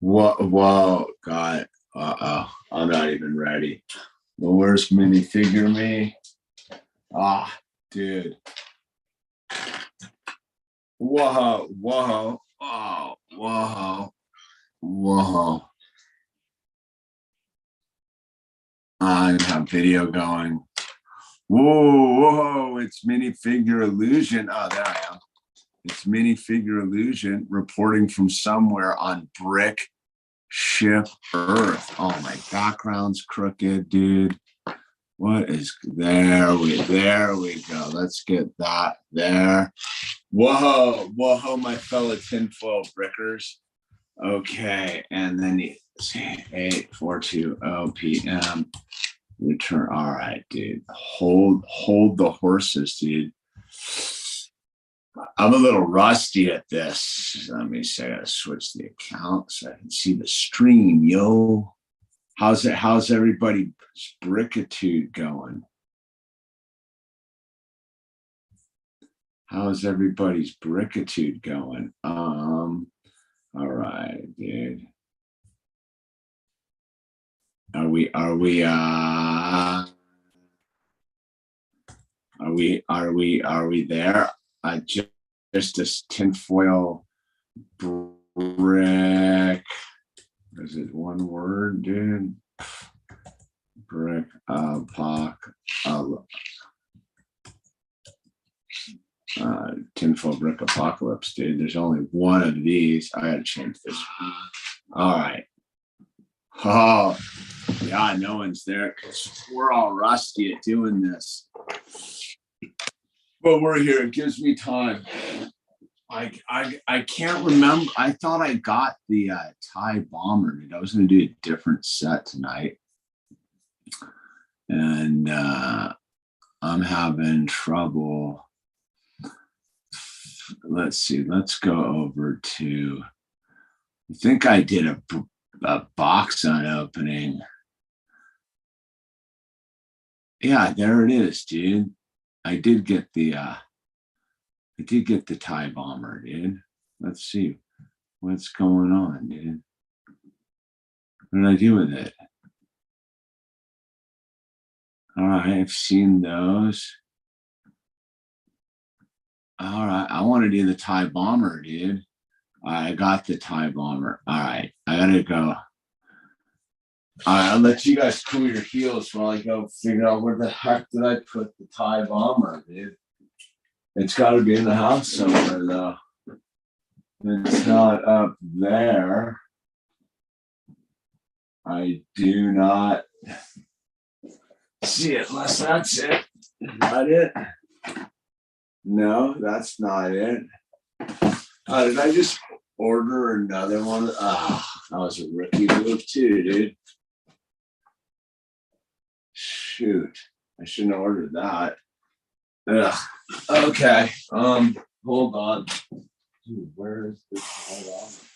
Whoa, God. I'm not even ready. The worst minifigure me. Ah, dude. Whoa. Oh, whoa. I have video going. Whoa, it's minifigure illusion. Oh, there I am. It's minifigure illusion reporting from somewhere on brick ship Earth. Oh, my background's crooked, dude. What is there? There we go. Let's get that there. Whoa, my fellow tinfoil brickers. Okay, and then you see 8:420 p.m. Return. All right, dude. Hold the horses, dude. I'm a little rusty at this. Let me say, I gotta switch the account so I can see the stream, yo. How's everybody's brickitude going? How's everybody's brickitude going? All right, dude. Are we there? Just a tinfoil brick. Is it one word, dude? Brick tinfoil brick apocalypse, dude. There's only one of these. I gotta change this. All right. Oh, yeah, no one's there because we're all rusty at doing this. But we're here. It gives me time. I can't remember. I thought I got the Thai bomber. Dude. I was going to do a different set tonight. And I'm having trouble. Let's see. Let's go over to, I think I did a box unopening. Yeah, there it is, dude. I did get the Thai bomber, dude. Let's see what's going on, dude. What did I do with it? All right, I've seen those. All right, I want to do the Thai bomber, dude. I got the Thai bomber. All right, I gotta go. All right, I'll let you guys cool your heels while I go figure out where the heck did I put the Thai bomber, dude. It's got to be in the house somewhere, though. It's not up there. I do not see it unless that's it. Is that it? No, that's not it. Did I just order another one? That was a rookie move too, dude. Shoot, I shouldn't have ordered that. Ugh. Okay. Hold on. Dude, where is this?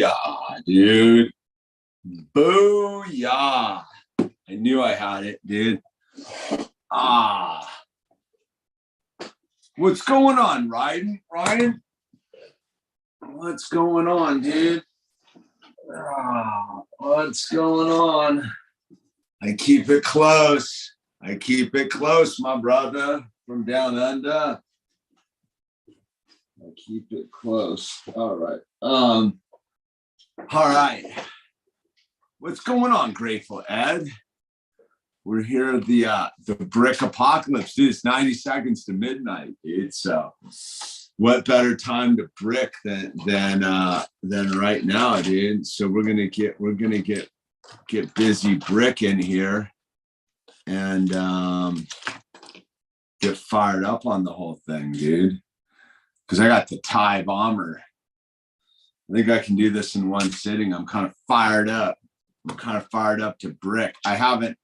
Booyah, dude. Booyah. I knew I had it, dude. What's going on, Ryan? What's going on, dude? What's going on? I keep it close. My brother from down under. I keep it close. All right. All right. What's going on, Grateful Ed? We're here at the brick apocalypse, dude. It's 90 seconds to midnight, dude. So what better time to brick than right now, dude? So we're gonna get busy bricking here and get fired up on the whole thing, dude. Because I got the Thai bomber. I think I can do this in one sitting. I'm kind of fired up. To brick. I haven't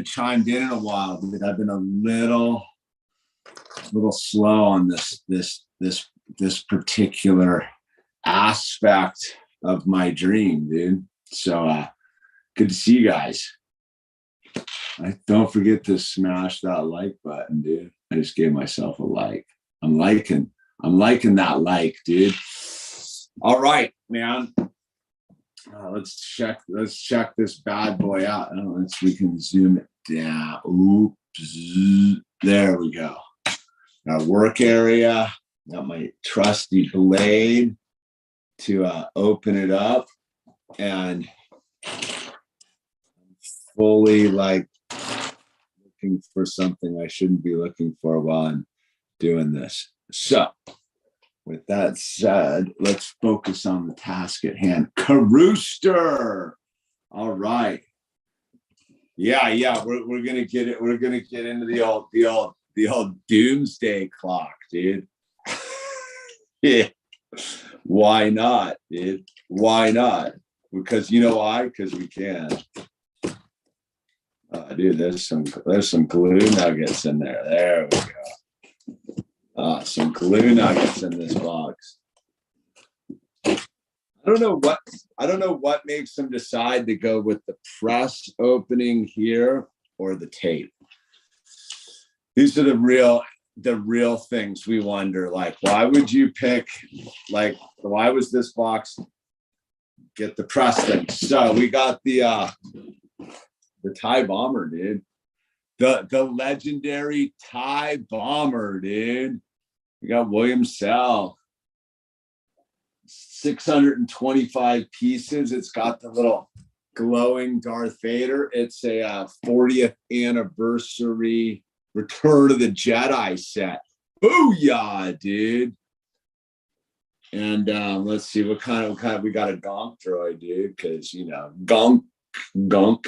chimed in a while, dude. I've been a little slow on this particular aspect of my dream, dude. So good to see you guys. Don't forget to smash that like button, dude. I just gave myself a like. I'm liking that like, dude. All right, man. Let's check this bad boy out. We can zoom it down. Oops. There we go. Our work area. Got my trusty blade to open it up, and fully like looking for something I shouldn't be looking for while I'm doing this. So with that said, let's focus on the task at hand. Carooster. All right. Yeah. We're gonna get it. We're gonna get into the old doomsday clock, dude. Yeah. Why not, dude? Why not? Because you know why? Because we can. Dude, there's some glue nuggets in there. There we go. Some glue nuggets in this box. I don't know what makes them decide to go with the press opening here or the tape. These are the real things we wonder. Like, why would you pick? Like, why was this box get the press thing? So we got the Thai bomber, dude. The legendary Thai bomber, dude. We got William Sell. 625 pieces. It's got the little glowing Darth Vader. It's a 40th anniversary Return of the Jedi set. Booyah, dude. And let's see what kind of we got a gonk droid, dude, because gonk.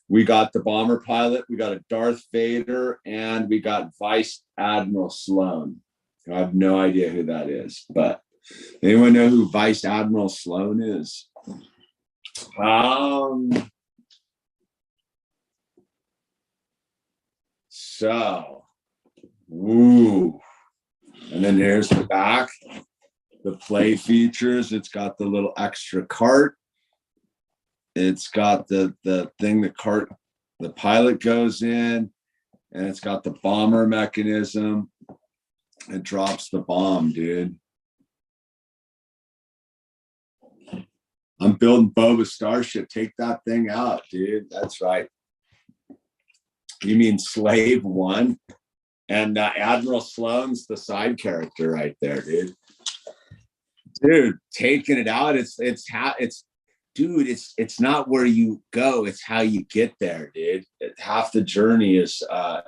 We got the bomber pilot, we got a Darth Vader, and we got Vice Admiral Sloan. I have no idea who that is, but anyone know who Vice Admiral Sloan is? So, and then here's the back, the play features. It's got the little extra cart. It's got the thing the pilot goes in, and it's got the bomber mechanism. It drops the bomb, dude. I'm building Boba Starship. Take that thing out, dude. That's right. You mean Slave One? And Admiral Sloan's the side character right there, dude. Dude, taking it out. It's not where you go, it's how you get there, dude. Half the journey is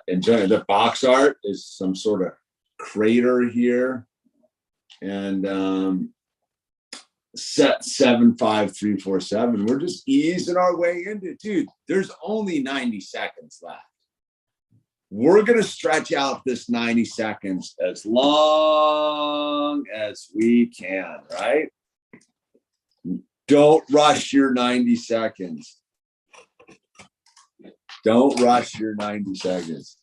enjoying. The box art is some sort of crater here, and set 75347. We're just easing our way into it, dude. There's only 90 seconds left. We're gonna stretch out this 90 seconds as long as we can, right? Don't rush your 90 seconds. Don't rush your 90 seconds.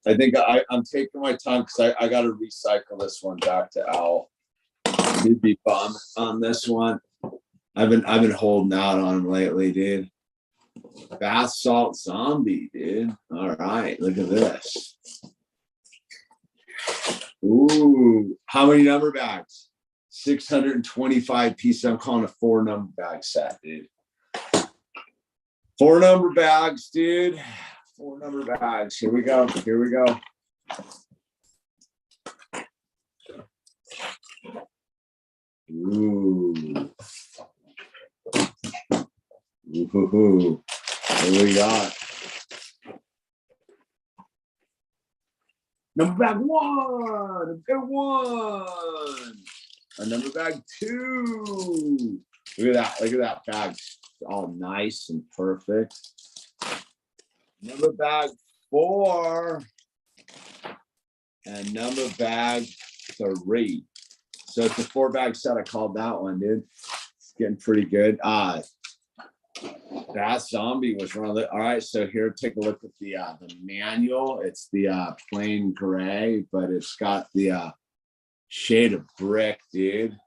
I think I'm taking my time because I got to recycle this one back to Owl. You'd be bummed on this one. I've been holding out on him lately, dude. Bath salt zombie, dude. All right, look at this. Ooh, how many number bags? 625 pieces. I'm calling a 4 number bag set, dude. 4 number bags, dude. 4 number bags. Here we go. Here we go. Ooh. Ooh. What do we got? Number bag 1. Number 1. A number bag 2. Look at that. Look at that bag. All nice and perfect. Number bag 4. And number bag 3. So it's a 4 bag set. I called that one, dude. It's getting pretty good. That zombie was one of the. All right, so here, take a look at the manual. It's the plain gray, but it's got the shade of brick, dude.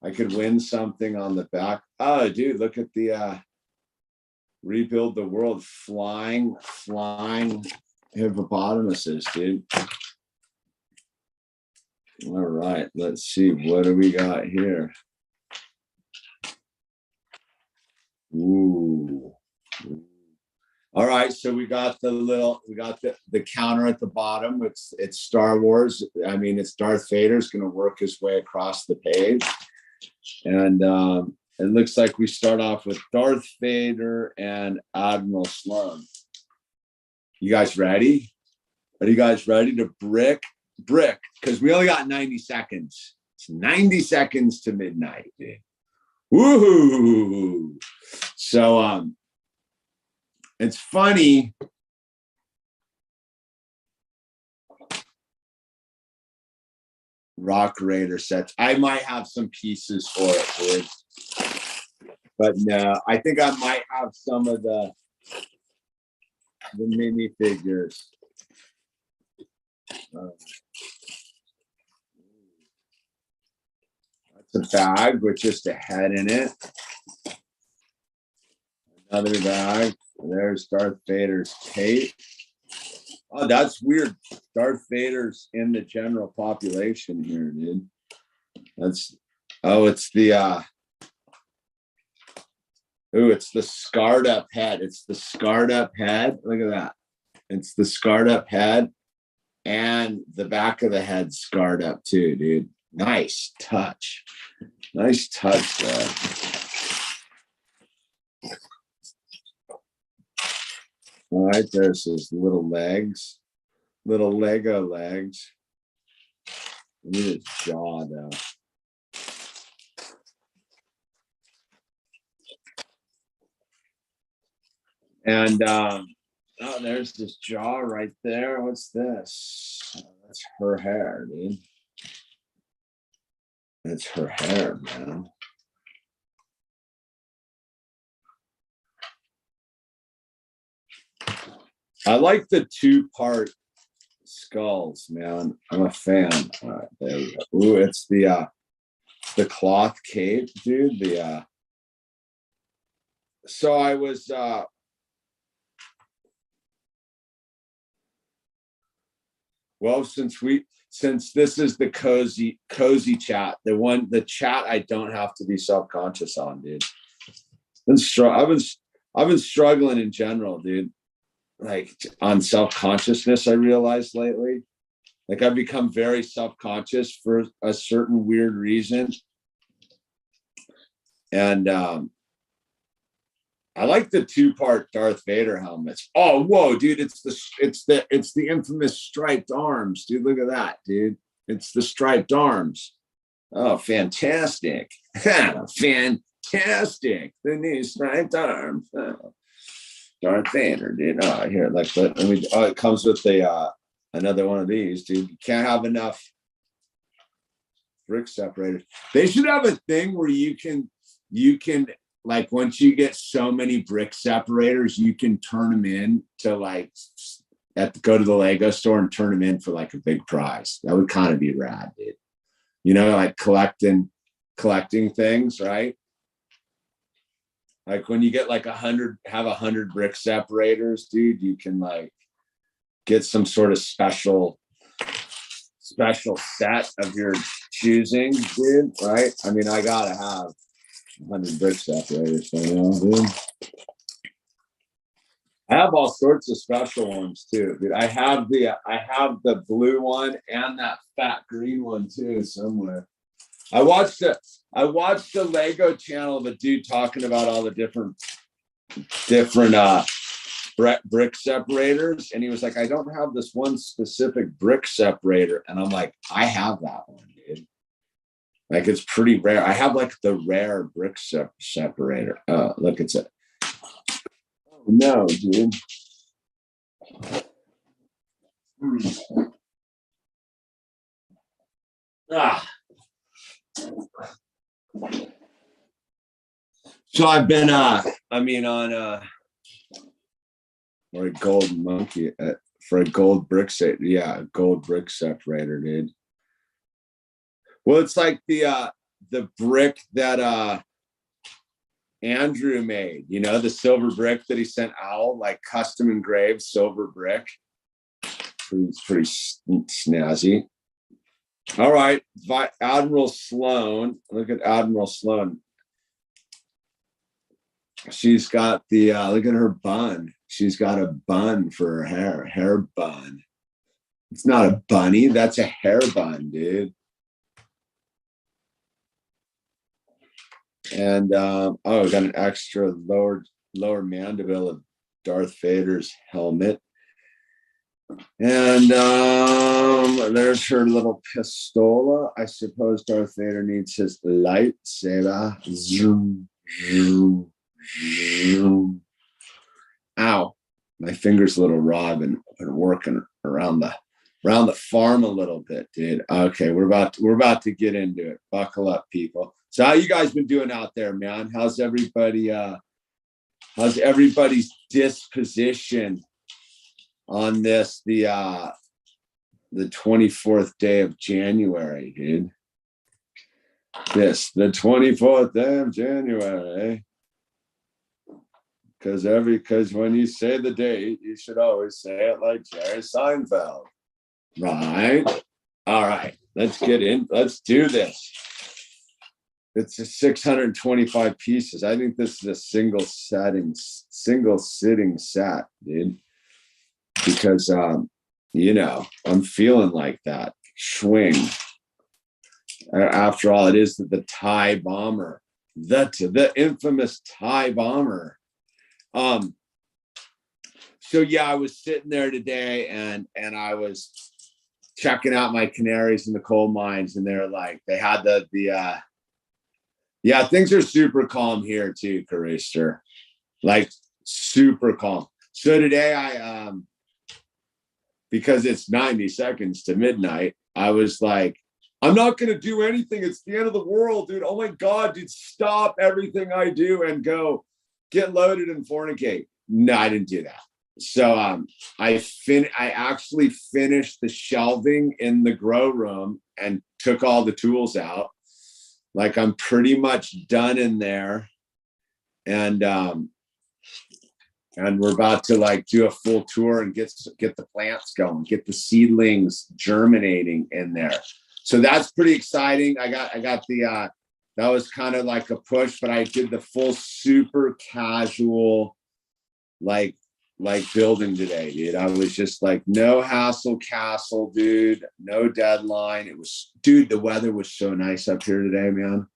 I could win something on the back. Oh, dude, look at the rebuild the world flying hippopotamuses, dude. All right, let's see. What do we got here? Ooh. All right, so we got the counter at the bottom. It's Star Wars. I mean, it's Darth Vader's going to work his way across the page. And it looks like we start off with Darth Vader and Admiral Sloan. You guys ready? Are you guys ready to brick? Because we only got 90 seconds. It's 90 seconds to midnight, dude. Woohoo! So it's funny. Rock Raider sets. I might have some pieces for it, dude. But no, I think I might have some of the mini figures. That's a bag with just a head in it. Another bag. There's Darth Vader's cape. Oh, that's weird. Darth Vader's in the general population here, dude. It's the it's the scarred up head. It's the scarred up head. Look at that. It's the scarred up head, and the back of the head scarred up too, dude. Nice touch. Nice touch there. All right, there's his little legs, little Lego legs. I need his jaw though. And oh, there's this jaw right there. What's this? Oh, that's her hair, dude. That's her hair, man. I like the 2-part skulls, man. I'm a fan. All right, there we go. Ooh, it's the cloth cape, dude. So I was well, since this is the cozy chat, the chat I don't have to be self-conscious on, dude. I've been struggling in general, dude. Like on self-consciousness, I realized lately. Like I've become very self-conscious for a certain weird reason. And I like the 2-part Darth Vader helmets. Oh, whoa, dude! It's the infamous striped arms, dude. Look at that, dude. It's the striped arms. Oh, fantastic! Fantastic! The new striped arms. Oh, Darth Vader, dude. Oh, here, like, let me. Oh, it comes with another one of these, dude. You can't have enough brick separators. They should have a thing where you can. Like once you get so many brick separators, you can turn them in to like go to the Lego store and turn them in for like a big prize. That would kind of be rad, dude. like collecting things, right? Like when you get like 100 brick separators, dude, you can like get some sort of special set of your choosing, dude, right? I mean, I gotta have 100 brick separators, dude. I have all sorts of special ones too, dude. I have the blue one and that fat green one too somewhere. I watched the Lego channel of a dude talking about all the different brick separators, and he was like, I don't have this one specific brick separator, and I'm like, I have that one, dude. Like, it's pretty rare. I have like the rare brick separator. Look, it's it. Oh no, dude. So I've been on or a gold monkey for a gold brick set. Yeah, gold brick separator, dude. Well, it's like the brick that Andrew made, the silver brick that he sent Owl, like custom engraved silver brick. Pretty snazzy. All right, Admiral Sloan. Look at Admiral Sloan. She's got the look at her bun. She's got a bun for her hair bun. It's not a bunny, that's a hair bun, dude. And got an extra lower mandible of Darth Vader's helmet. And there's her little pistola. I suppose Darth Vader needs his lightsaber. Zoom, zoom, zoom. Ow, my finger's a little raw. I've been working around the farm a little bit, dude. Okay, we're about to get into it. Buckle up, people. So how you guys been doing out there, man? How's everybody? How's everybody's disposition on this, the 24th day of January, dude? The 24th day of January. Because when you say the date, you should always say it like Jerry Seinfeld. Right? All right. Let's get in. Let's do this. It's a 625 pieces. I think this is a single sitting set, dude. Because I'm feeling like that. Swing. After all, it is the Thai bomber. The infamous Thai bomber. So yeah, I was sitting there today and I was checking out my canaries in the coal mines, and they had things are super calm here too, Carister. Like super calm. So today I because it's 90 seconds to midnight, I was like, I'm not gonna do anything. It's the end of the world, dude. Oh my God, dude, stop everything I do and go get loaded and fornicate. No, I didn't do that. So I actually finished the shelving in the grow room and took all the tools out. Like, I'm pretty much done in there. And we're about to like do a full tour and get the plants going, get the seedlings germinating in there. So that's pretty exciting. I got the that was kind of like a push, but I did the full super casual like building today, dude. I was just like, no hassle castle, dude, no deadline. It was, dude, the weather was so nice up here today, man.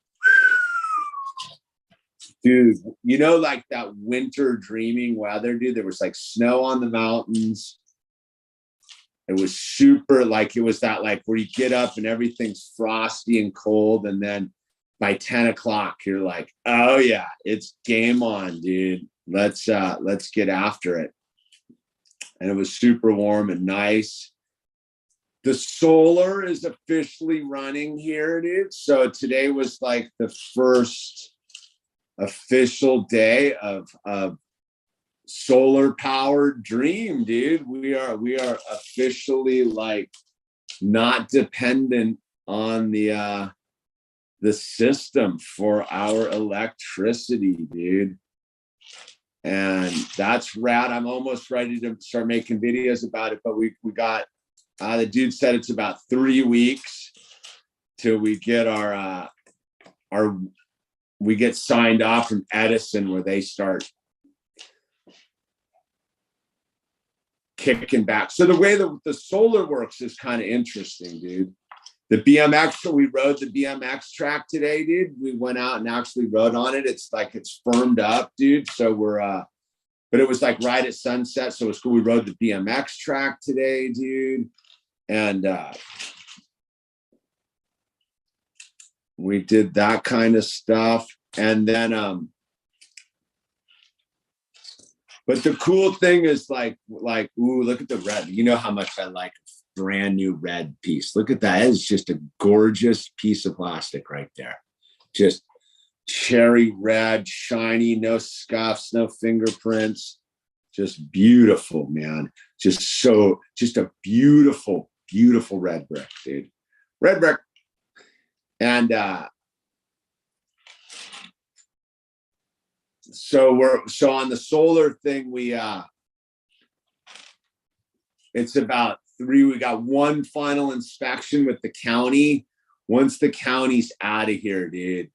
Dude, like that winter dreaming weather, dude. There was like snow on the mountains. It was super, like, it was that like where you get up and everything's frosty and cold, and then by 10 o'clock you're like, oh yeah, it's game on, dude. Let's get after it. And it was super warm and nice. The solar is officially running here, dude. So today was like the first official day of solar powered dream, dude. We are officially like not dependent on the system for our electricity, dude. And that's rad. I'm almost ready to start making videos about it, but we got the dude said it's about 3 weeks till we get our we get signed off from Edison, where they start kicking back. So the way the solar works is kind of interesting, dude. The BMX, we rode the BMX track today, dude. We went out and actually rode on it. It's like it's firmed up, dude. So we're but it was like right at sunset, so it's cool. We rode the BMX track today, dude. And we did that kind of stuff. And then but the cool thing is like, ooh, look at the red. You know how much I like a brand new red piece. Look at that. It's just a gorgeous piece of plastic right there. Just cherry red, shiny, no scuffs, no fingerprints. Just beautiful, man. Just a beautiful, beautiful red brick, dude. Red brick. And so on the solar thing, it's about 3. We got one final inspection with the county. Once the county's out of here, dude,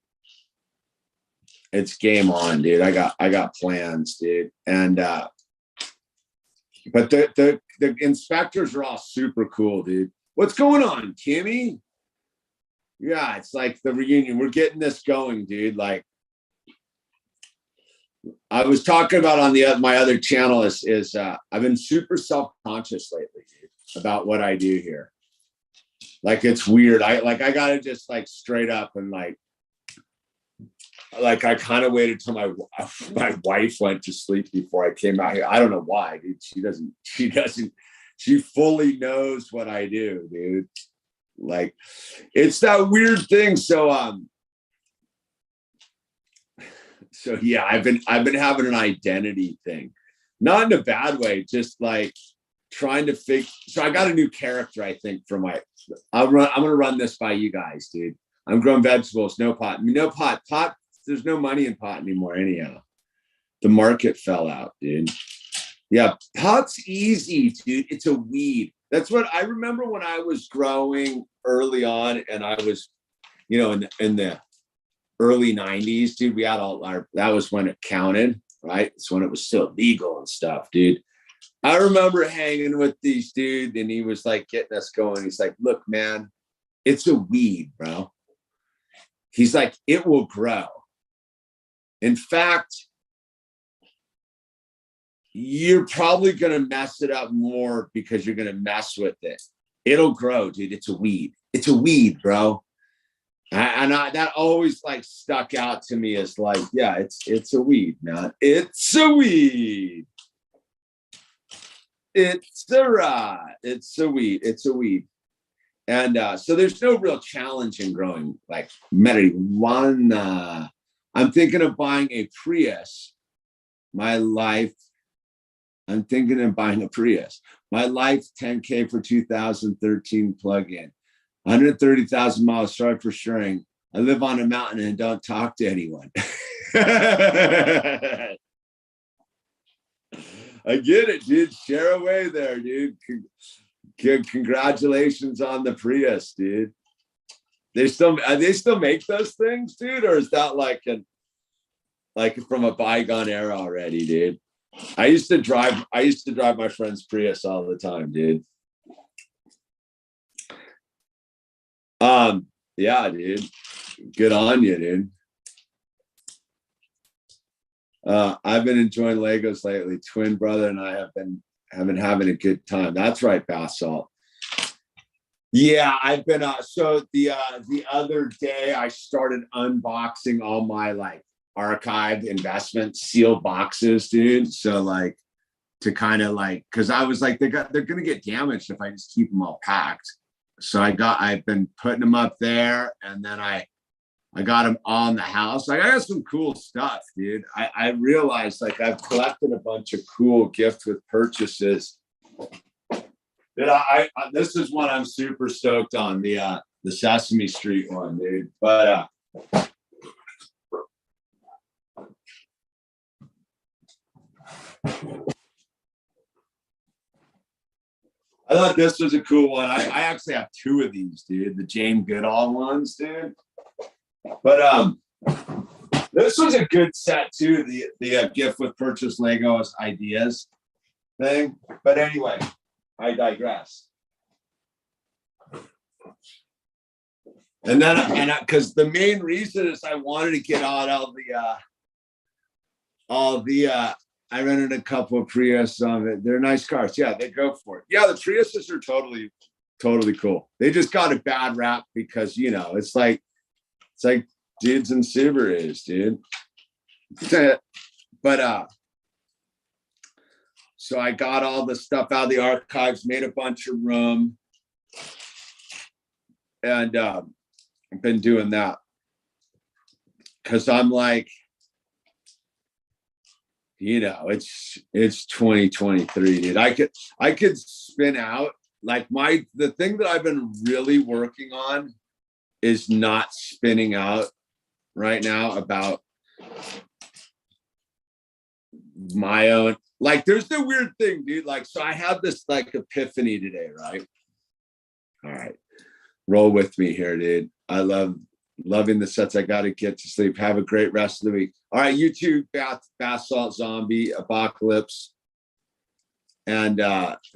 it's game on, dude. I got plans, dude. And but the inspectors are all super cool, dude. What's going on, Kimmy? Yeah, it's like the reunion. We're getting this going, dude. Like I was talking about on my other channel is I've been super self-conscious lately, dude, about what I do here. Like it's weird. I gotta just like straight up and like I kind of waited till my wife went to sleep before I came out here. I don't know why, dude. She fully knows what I do, dude. Like it's that weird thing. So yeah, I've been having an identity thing, not in a bad way, just like trying to figure. So I got a new character, I think, for I'm gonna run this by you guys, dude. I'm growing vegetables, no pot. Pot. There's no money in pot anymore, anyhow. The market fell out, dude. Yeah, pot's easy, dude. It's a weed. That's what I remember when I was growing early on, and I was, in the early 90s, dude. We had that was when it counted, right? It's when it was still legal and stuff, dude. I remember hanging with these dudes, and he was like getting us going. He's like, look, man, it's a weed, bro. He's like, it will grow. In fact, you're probably going to mess it up more because you're going to mess with it. It'll grow, dude. It's a weed. It's a weed, bro. And that always like stuck out to me as like, yeah, it's a weed, man. It's a weed. It's a weed. It's a weed. And so there's no real challenge in growing like marijuana. I'm thinking of buying a Prius. I'm thinking of buying a Prius. My life 10K for 2013 plug-in. 130,000 miles, sorry for sharing. I live on a mountain and don't talk to anyone. I get it, dude. Share away there, dude. Congratulations on the Prius, dude. They still make those things, dude, or is that like from a bygone era already, dude? I used to drive my friend's Prius all the time, dude. Yeah, dude. Good on you, dude. I've been enjoying Legos lately. Twin brother and I have been having a good time. That's right, Basalt. Yeah, I've been so the other day I started unboxing all my like archived investment sealed boxes, dude. So like to kind of like, because I was like they're gonna get damaged if I just keep them all packed. So I've been putting them up there, and then I got them all in the house. Like I got some cool stuff, dude. I realized like I've collected a bunch of cool gift with purchases. This is one I'm super stoked on. The the Sesame Street one, dude. But I thought this was a cool one. I actually have two of these, dude. The Jane Goodall ones, dude. But this was a good set too. The gift with purchase Legos ideas thing. But anyway, I digress. And then, because the main reason is I wanted to get out all the I rented a couple of Prius of it. They're nice cars. Yeah, they go for it. Yeah, the Priuses are totally cool. They just got a bad rap because, you know, it's like dudes and Subarus, dude. But so I got all the stuff out of the archives, made a bunch of room, and I've been doing that because I'm like, you know, it's 2023, dude. I could spin out like the thing that I've been really working on is not spinning out right now about my own, like there's the weird thing, dude. Like, so I had this like epiphany today, right? All right, roll with me here, dude. I loving the sets. I got to get to sleep. Have a great rest of the week. All right, you too, Bath Salt Zombie Apocalypse. And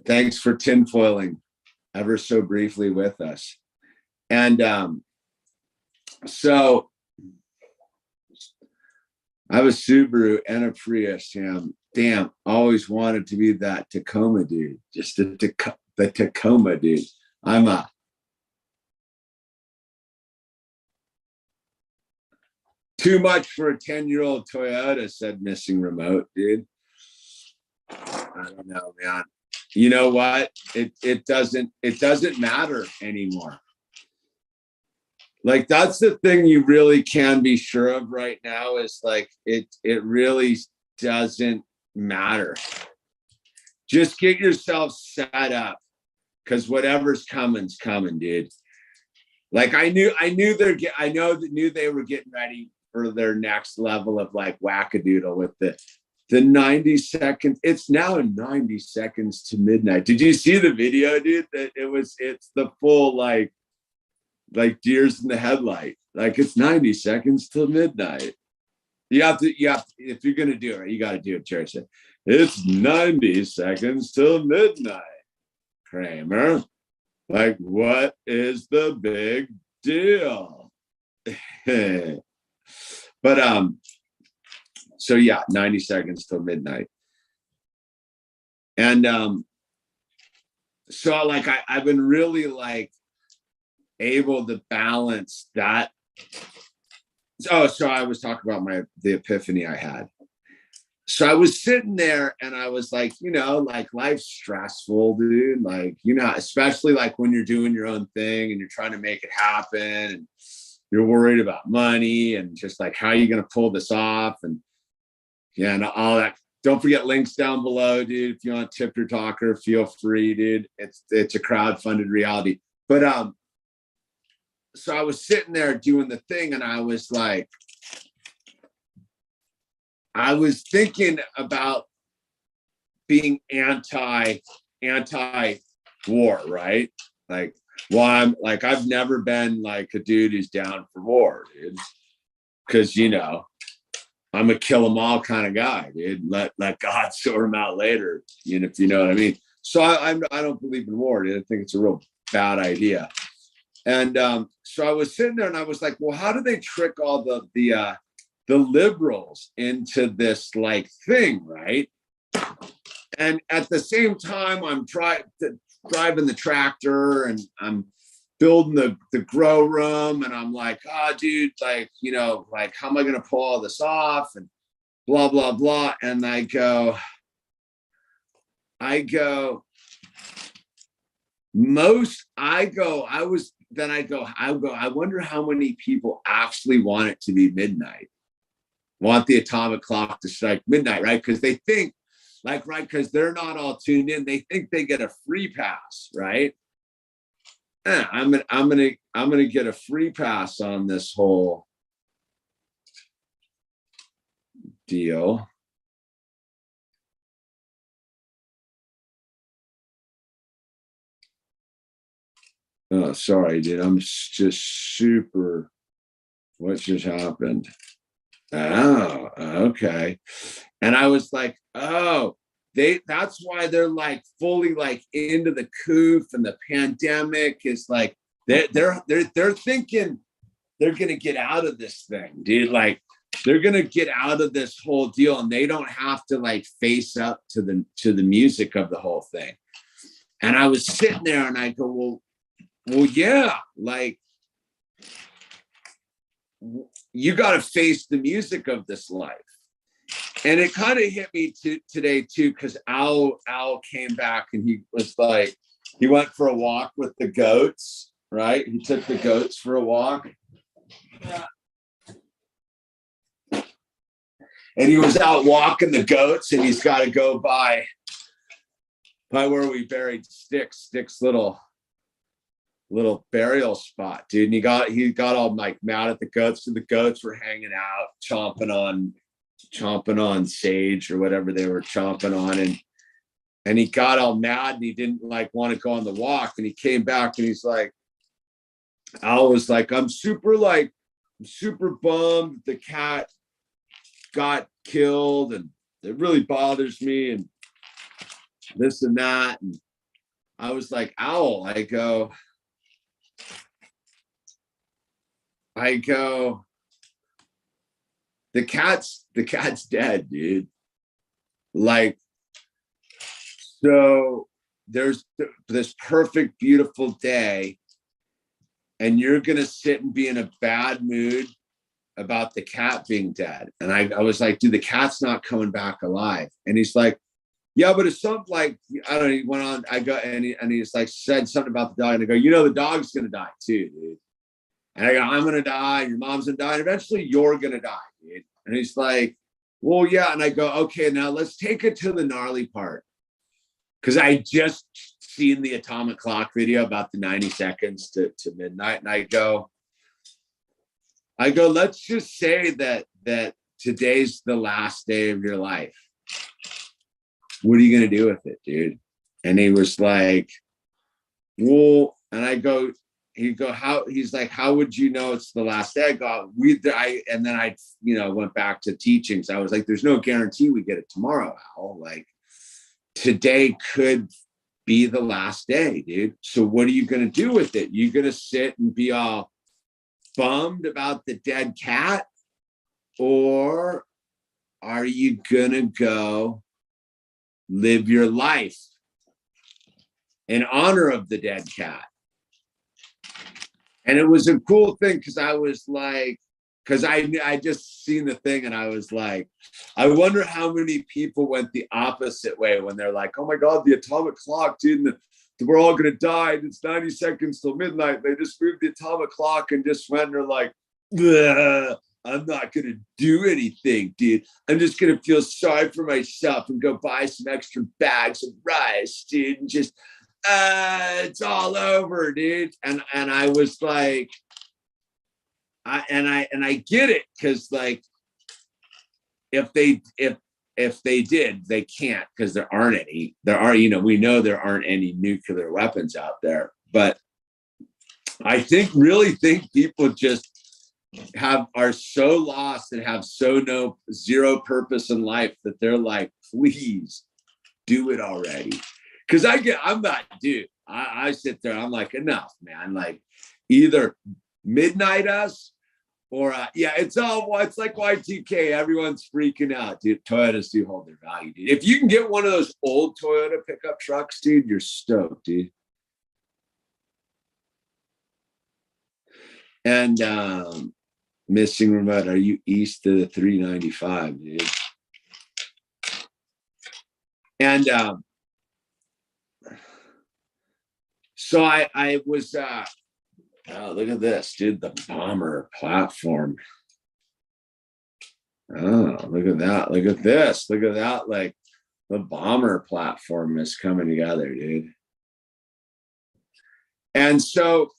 thanks for tinfoiling ever so briefly with us. And so I have a Subaru and a Prius. Damn, always wanted to be that Tacoma dude. Just the Tacoma dude. I'm a too much for a 10-year-old Toyota, said Missing Remote, dude. I don't know, man. You know what? It doesn't matter anymore. Like, that's the thing you really can be sure of right now is like it really doesn't matter. Just get yourself set up because whatever's coming's coming, dude. Like I knew they were getting ready for their next level of like wackadoodle with the 90 seconds. It's now 90 seconds to midnight. Did you see the video, dude? That it's the full like deers in the headlight. Like it's 90 seconds till midnight. You have to, if you're gonna do it, you got to do it. Jerry said, it's 90 seconds till midnight. Kramer, like, what is the big deal? But so yeah, 90 seconds till midnight. And so like I've been really like able to balance that. So I was talking about the epiphany I had. So I was sitting there and I was like, you know, like life's stressful, dude. Like, you know, especially like when you're doing your own thing and you're trying to make it happen and you're worried about money and just like, how are you going to pull this off? And yeah, and all that. Don't forget links down below, dude. If you want to tip your talker, feel free, dude. It's a crowdfunded reality. But so I was sitting there doing the thing and I was like, I was thinking about being anti-war, right? Like, well, I've never been like a dude who's down for war, dude. Because, you know, I'm a kill 'em all kind of guy, dude. Let God sort them out later, you know, if you know what I mean. So I don't believe in war, dude. I think it's a real bad idea. And so I was sitting there and I was like, well, how do they trick all the liberals into this like thing, right? And at the same time, I'm driving the tractor and I'm building the grow room, and I'm like, oh, dude, like, you know, like, how am I gonna pull all this off? And blah blah blah. And I go, I wonder how many people actually want it to be midnight. Want the atomic clock to strike midnight, right? Because they think, like, right, because they're not all tuned in, they think they get a free pass, right? I'm gonna get a free pass on this whole deal. Oh, sorry, dude. I'm just super. What just happened? Oh, okay. And I was like, oh, that's why they're like fully like into the coof, and the pandemic is like they're thinking they're gonna get out of this thing, dude. Like they're gonna get out of this whole deal, and they don't have to like face up to the music of the whole thing. And I was sitting there and I go, well, yeah, like you got to face the music of this life. And it kind of hit me today too, because Owl came back and he was like, he went for a walk with the goats, right? He took the goats for a walk. And he was out walking the goats, and he's got to go by where we buried Stick's little burial spot, dude. And he got all like mad at the goats, and the goats were hanging out, chomping on sage or whatever they were chomping on, and he got all mad, and he didn't like want to go on the walk. And he came back and he's like, Al was like, I'm super bummed the cat got killed, and it really bothers me, and this and that. And I was like, Owl, I go, the cat's dead, dude. Like, so there's this perfect, beautiful day, and you're gonna sit and be in a bad mood about the cat being dead. And I was like, dude, the cat's not coming back alive. And he's like, yeah, but it's something like, I don't know, he went on, I go, and he's like, said something about the dog. And I go, the dog's gonna die too, dude. And I go, I'm gonna die, your mom's gonna die, and eventually you're gonna die, dude. And he's like, well, yeah. And I go, okay, now let's take it to the gnarly part. Because I just seen the atomic clock video about the 90 seconds to midnight. And I go, let's just say that today's the last day of your life. What are you going to do with it, dude? And he was like, well, and I go, he's like, how would you know it's the last day? I go, and then I, went back to teachings. I was like, there's no guarantee we get it tomorrow, Al. Like, today could be the last day, dude. So what are you going to do with it? You going to sit and be all bummed about the dead cat? Or are you going to go live your life in honor of the dead cat? And it was a cool thing, because I was like, because I just seen the thing, and I was like, I wonder how many people went the opposite way when they're like, oh my God, the atomic clock, dude, we're all gonna die. It's 90 seconds till midnight. They just moved the atomic clock and just went, they're like, I'm not gonna do anything, dude. I'm just gonna feel sorry for myself and go buy some extra bags of rice, dude, and just it's all over, dude. And I was like, I get it, because like if they did, they can't, because there aren't any. We know there aren't any nuclear weapons out there. But I really think people just are so lost and have zero purpose in life that they're like, please do it already. Because I'm not, dude. I sit there, I'm like, enough, man. Like, either midnight us, or it's like Y2K. Everyone's freaking out, dude. Toyotas do hold their value, dude. If you can get one of those old Toyota pickup trucks, dude, you're stoked, dude. And missing remote, are you east of the 395, dude? And so I was oh, look at this, dude, the bomber platform. Oh, look at that. Look at this. Look at that. Like, the bomber platform is coming together, dude. And so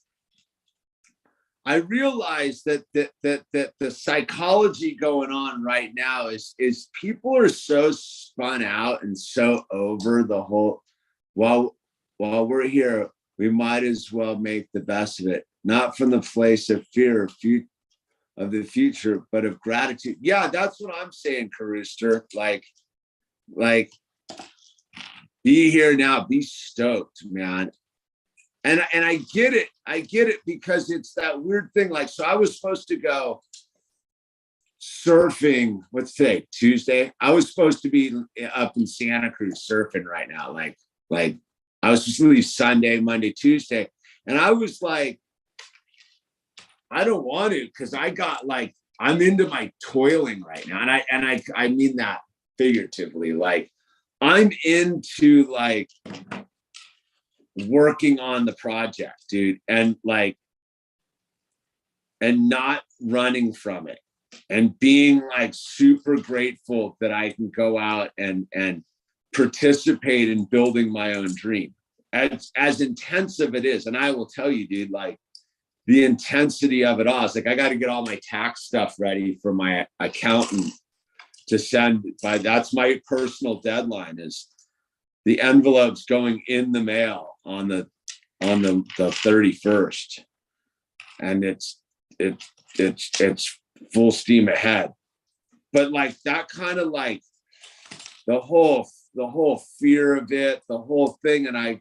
I realize that the psychology going on right now is people are so spun out and so over the whole. While we're here, we might as well make the best of it, not from the place of fear of the future, but of gratitude. Yeah, that's what I'm saying, Carooster. Like, be here now, be stoked, man. And I get it because it's that weird thing. Like, so I was supposed to go surfing. What's today? Tuesday. I was supposed to be up in Santa Cruz surfing right now. Like I was supposed to leave Sunday, Monday, Tuesday, and I was like, I don't want to because I got like I'm into my toiling right now, and I mean that figuratively. Like I'm into like working on the project, dude, and not running from it and being like super grateful that I can go out and participate in building my own dream. As intensive it is, and I will tell you, dude, like the intensity of it all. It's like I got to get all my tax stuff ready for my accountant to send by. That's my personal deadline, is the envelopes going in the mail on the 31st, and it's full steam ahead. But like that kind of like the whole fear of it, the whole thing, and I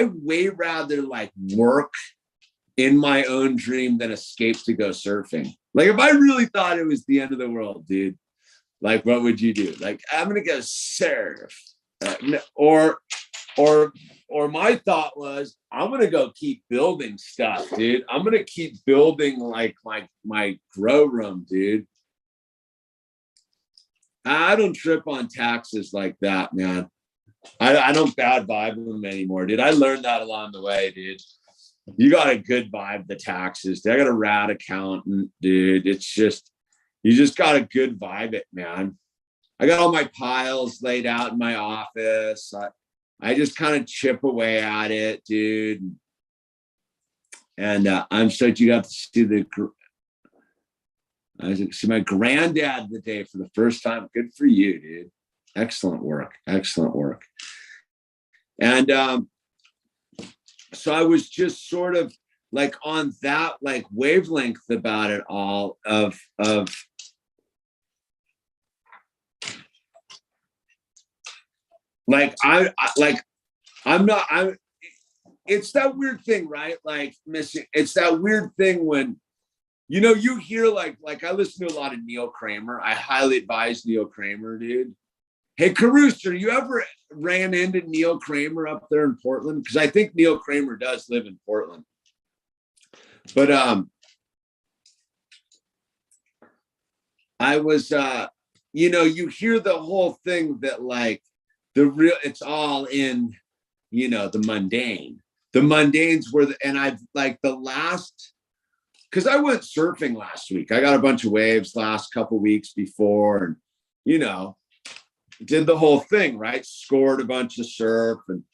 way rather like work in my own dream than escape to go surfing. Like if I really thought it was the end of the world, dude, like what would you do? Like I'm gonna go surf, or my thought was I'm gonna go keep building stuff, dude. I'm gonna keep building like my grow room, dude. I don't trip on taxes like that, man. I don't bad vibe them anymore, dude. I learned that along the way, dude. You got a good vibe the taxes. I got a rad accountant, dude. It's just you just got a good vibe it, man. I got all my piles laid out in my office. I just kind of chip away at it, dude. And I'm stoked you got to see see my granddad today for the first time. Good for you, dude. Excellent work. Excellent work. And so I was just sort of like on that like wavelength about it all of like it's that weird thing, right? Like missing, it's that weird thing when you hear like I listen to a lot of Neil Kramer. I highly advise Neil Kramer, dude. Hey, Carooster, you ever ran into Neil Kramer up there in Portland? Because I think Neil Kramer does live in Portland. But I was you hear the whole thing that like it's all in the mundane. The mundanes were and I've like the last, because I went surfing last week. I got a bunch of waves last couple weeks before, and did the whole thing, right? Scored a bunch of surf and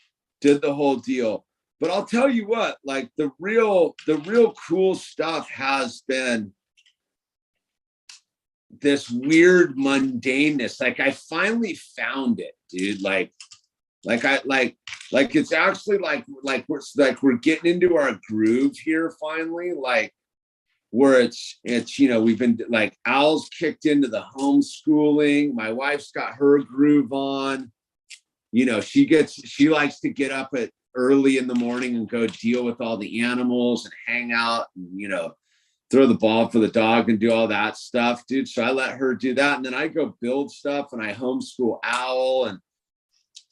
did the whole deal. But I'll tell you what, like the real cool stuff has been this weird mundaneness. Like I finally found it, dude. Like it's actually like we're getting into our groove here finally. Like where it's we've been like Owl's kicked into the homeschooling. My wife's got her groove on. She likes to get up at early in the morning and go deal with all the animals and hang out and throw the ball for the dog and do all that stuff, dude. So I let her do that, and then I go build stuff and I homeschool Owl, and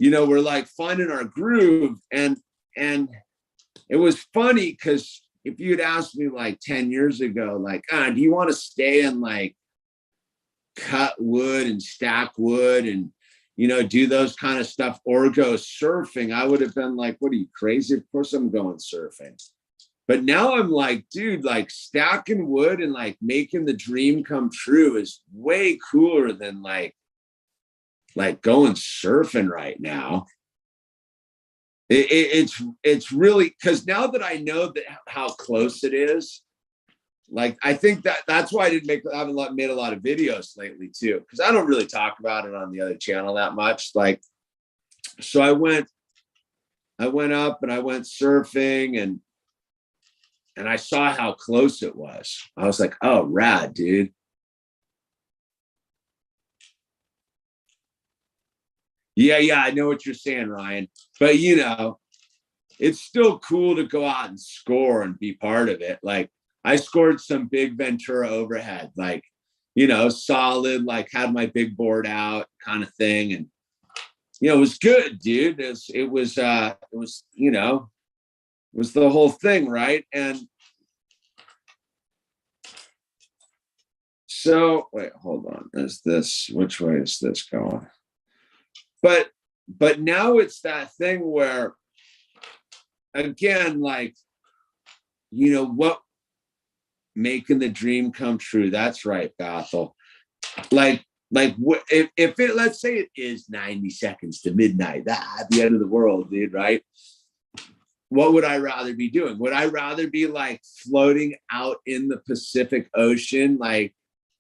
we're like finding our groove. And it was funny because if you'd asked me like 10 years ago, like, do you want to stay and like cut wood and stack wood and, do those kind of stuff or go surfing? I would have been like, what are you, crazy? Of course I'm going surfing. But now I'm like, dude, like stacking wood and like making the dream come true is way cooler than like going surfing right now. It's really, because now that I know that how close it is, like I think that's why I haven't made a lot of videos lately too, because I don't really talk about it on the other channel that much. Like, so I went up and I went surfing, and I saw how close it was. I was like, oh, rad, dude. Yeah, I know what you're saying, Ryan. But it's still cool to go out and score and be part of it. Like, I scored some big Ventura overhead, like, solid, like had my big board out kind of thing. And, it was good, dude. It was the whole thing. Right. And so, wait, hold on. Which way is this going? But now it's that thing where, again, like, what, making the dream come true. That's right, Bethel. Like if it, let's say it is 90 seconds to midnight, at the end of the world, dude, right? What would I rather be doing? Would I rather be like floating out in the Pacific Ocean, like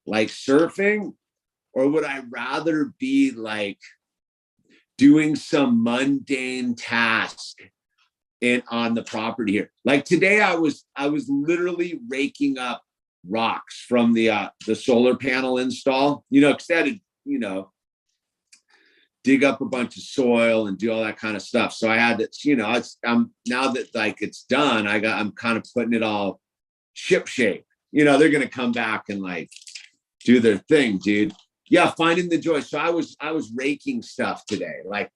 surfing? Or would I rather be like doing some mundane task on the property here? Like today, I was literally raking up rocks from the solar panel install, because they had to, dig up a bunch of soil and do all that kind of stuff. So I had to, I'm now that like it's done, I'm kind of putting it all ship shape. They're gonna come back and like do their thing, dude. Yeah, finding the joy. So I was raking stuff today, like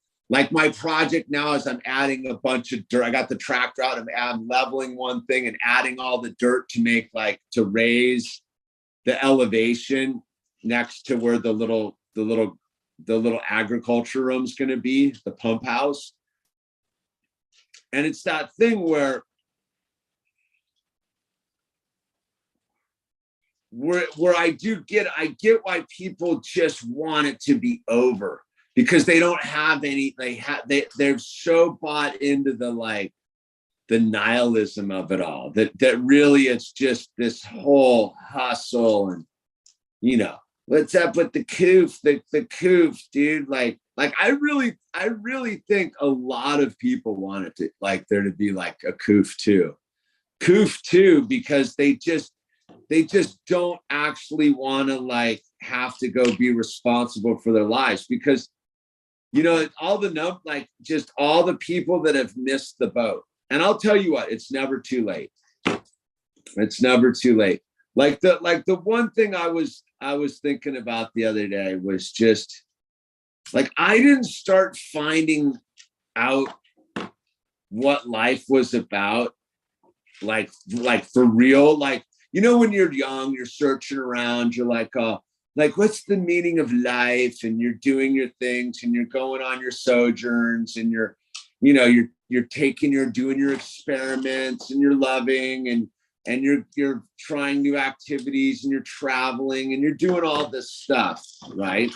my project now is I'm adding a bunch of dirt. I got the tractor out. I'm leveling one thing and adding all the dirt to raise the elevation next to where the little agriculture room's going to be, the pump house. And it's that thing where I get why people just want it to be over, because they don't have any, they're so bought into the nihilism of it all, that really it's just this whole hustle and, what's up with the coof, dude? Like I really think a lot of people want it to, like, there to be like a coof too, because they just don't actually want to like have to go be responsible for their lives, because all the people that have missed the boat. And I'll tell you what, it's never too late. It's never too late. Like the one thing I was thinking about the other day was just like, I didn't start finding out what life was about, like for real. Like, when you're young, you're searching around, you're like, what's the meaning of life? And you're doing your things and you're going on your sojourns and you're doing your experiments and you're loving and you're trying new activities and you're traveling and you're doing all this stuff, right?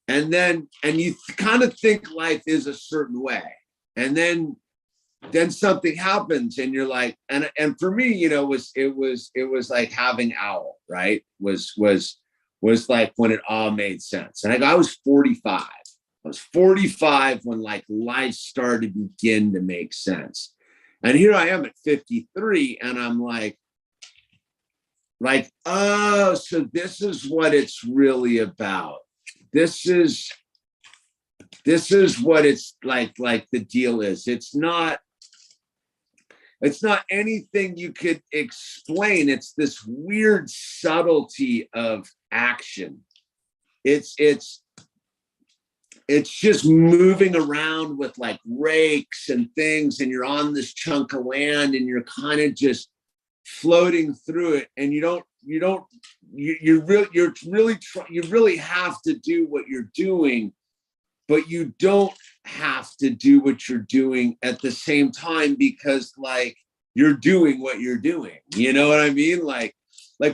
And you kind of think life is a certain way. And then something happens and you're like, and for me, it was like having Owl, right? Was like when it all made sense. And I was 45. I was 45 when like life started to begin to make sense. And here I am at 53 and I'm like, oh, so this is what it's really about. This is what it's like the deal is. It's not anything you could explain. It's this weird subtlety of action. It's just moving around with like rakes and things, and you're on this chunk of land and you're kind of just floating through it. And you really have to do what you're doing, but you don't have to do what you're doing at the same time, because like you're doing what you're doing. You know what I mean? Like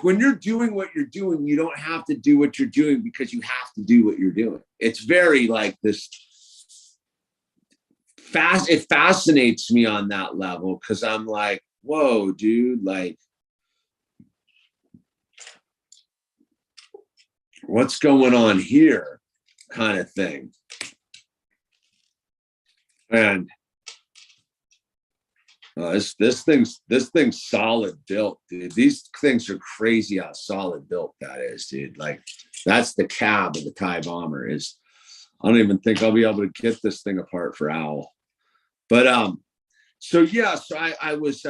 when you're doing what you're doing, you don't have to do what you're doing because you have to do what you're doing. It's very like this it fascinates me on that level, because I'm like, whoa, dude, like, what's going on here, kind of thing. And this thing's solid built, dude. These things are crazy how solid built that is, dude. Like, that's the cab of the Tie Bomber. I don't even think I'll be able to get this thing apart for Owl. But so yeah, so I was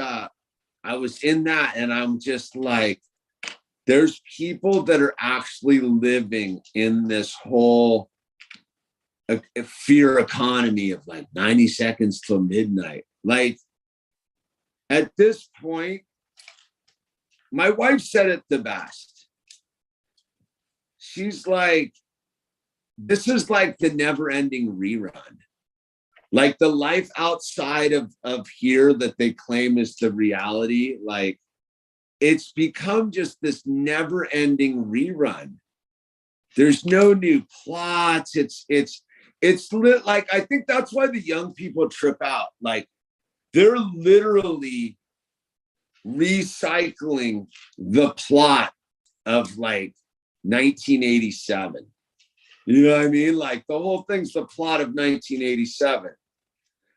in that, and I'm just like, there's people that are actually living in this whole fear economy of like 90 seconds till midnight. Like, at this point, my wife said it the best. She's like, this is like the never-ending rerun. Like, the life outside of here that they claim is the reality, like, it's become just this never-ending rerun. There's no new plots. It's lit. Like, I think that's why the young people trip out. Like, they're literally recycling the plot of like 1987. You know what I mean? Like, the whole thing's the plot of 1987.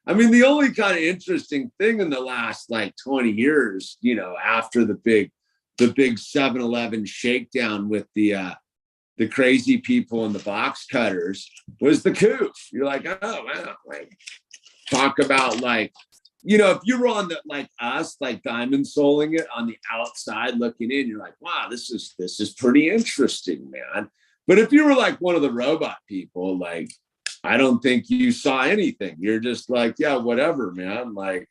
I mean, the only kind of interesting thing in the last like 20 years, you know, after the big 7-Eleven shakedown with the crazy people and the box cutters, was the coup. You're like, oh wow, like, talk about, like, you know, if you were on the, like us, like diamond soling it on the outside looking in, you're like, wow, this is pretty interesting, man. But if you were like one of the robot people, like, I don't think you saw anything. You're just like, yeah, whatever, man. Like,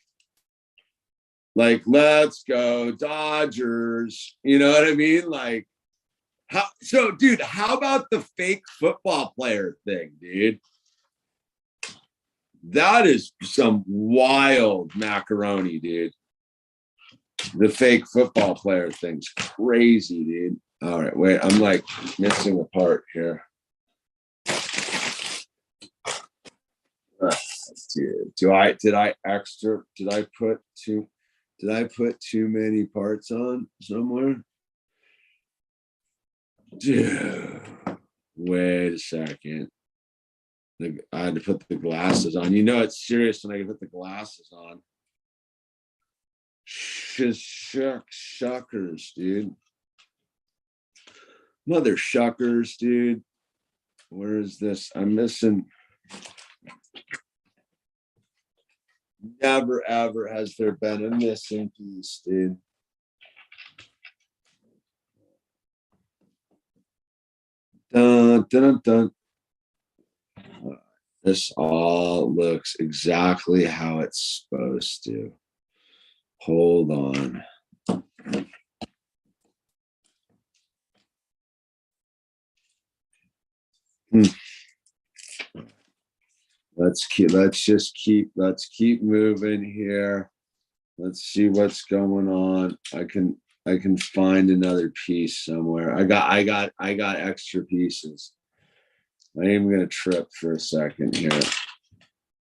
let's go Dodgers. You know what I mean? Like, so, dude, how about the fake football player thing, dude? That is some wild macaroni, dude. The fake football player thing's crazy, dude. All right, wait, I'm like missing a part here. Dude, did I put too many parts on somewhere? Dude, wait a second. I had to put the glasses on. You know it's serious when I put the glasses on. Shuckers, dude. Mother shuckers, dude. Where is this? I'm missing. Never ever has there been a missing piece, dude. Dun, dun, dun. This all looks exactly how it's supposed to. Hold on. Let's keep moving here. Let's see what's going on. I can find another piece somewhere. I got extra pieces. I am gonna trip for a second here.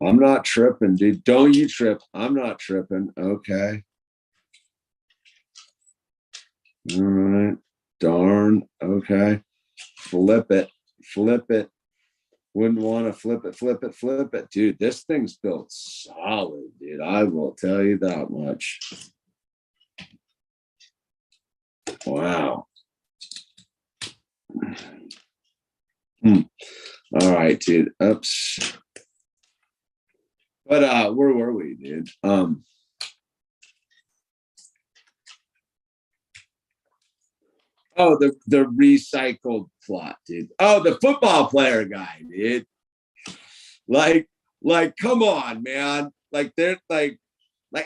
I'm not tripping, dude. Don't you trip. I'm not tripping. Okay. All right. Darn. Okay. Flip it. Wouldn't want to flip it. Dude, this thing's built solid, dude. I will tell you that much. Wow. All right, dude. Oops. But where were we, dude? Oh, the recycled plot, dude. Oh, the football player guy, dude. Like, come on, man. Like, they're like,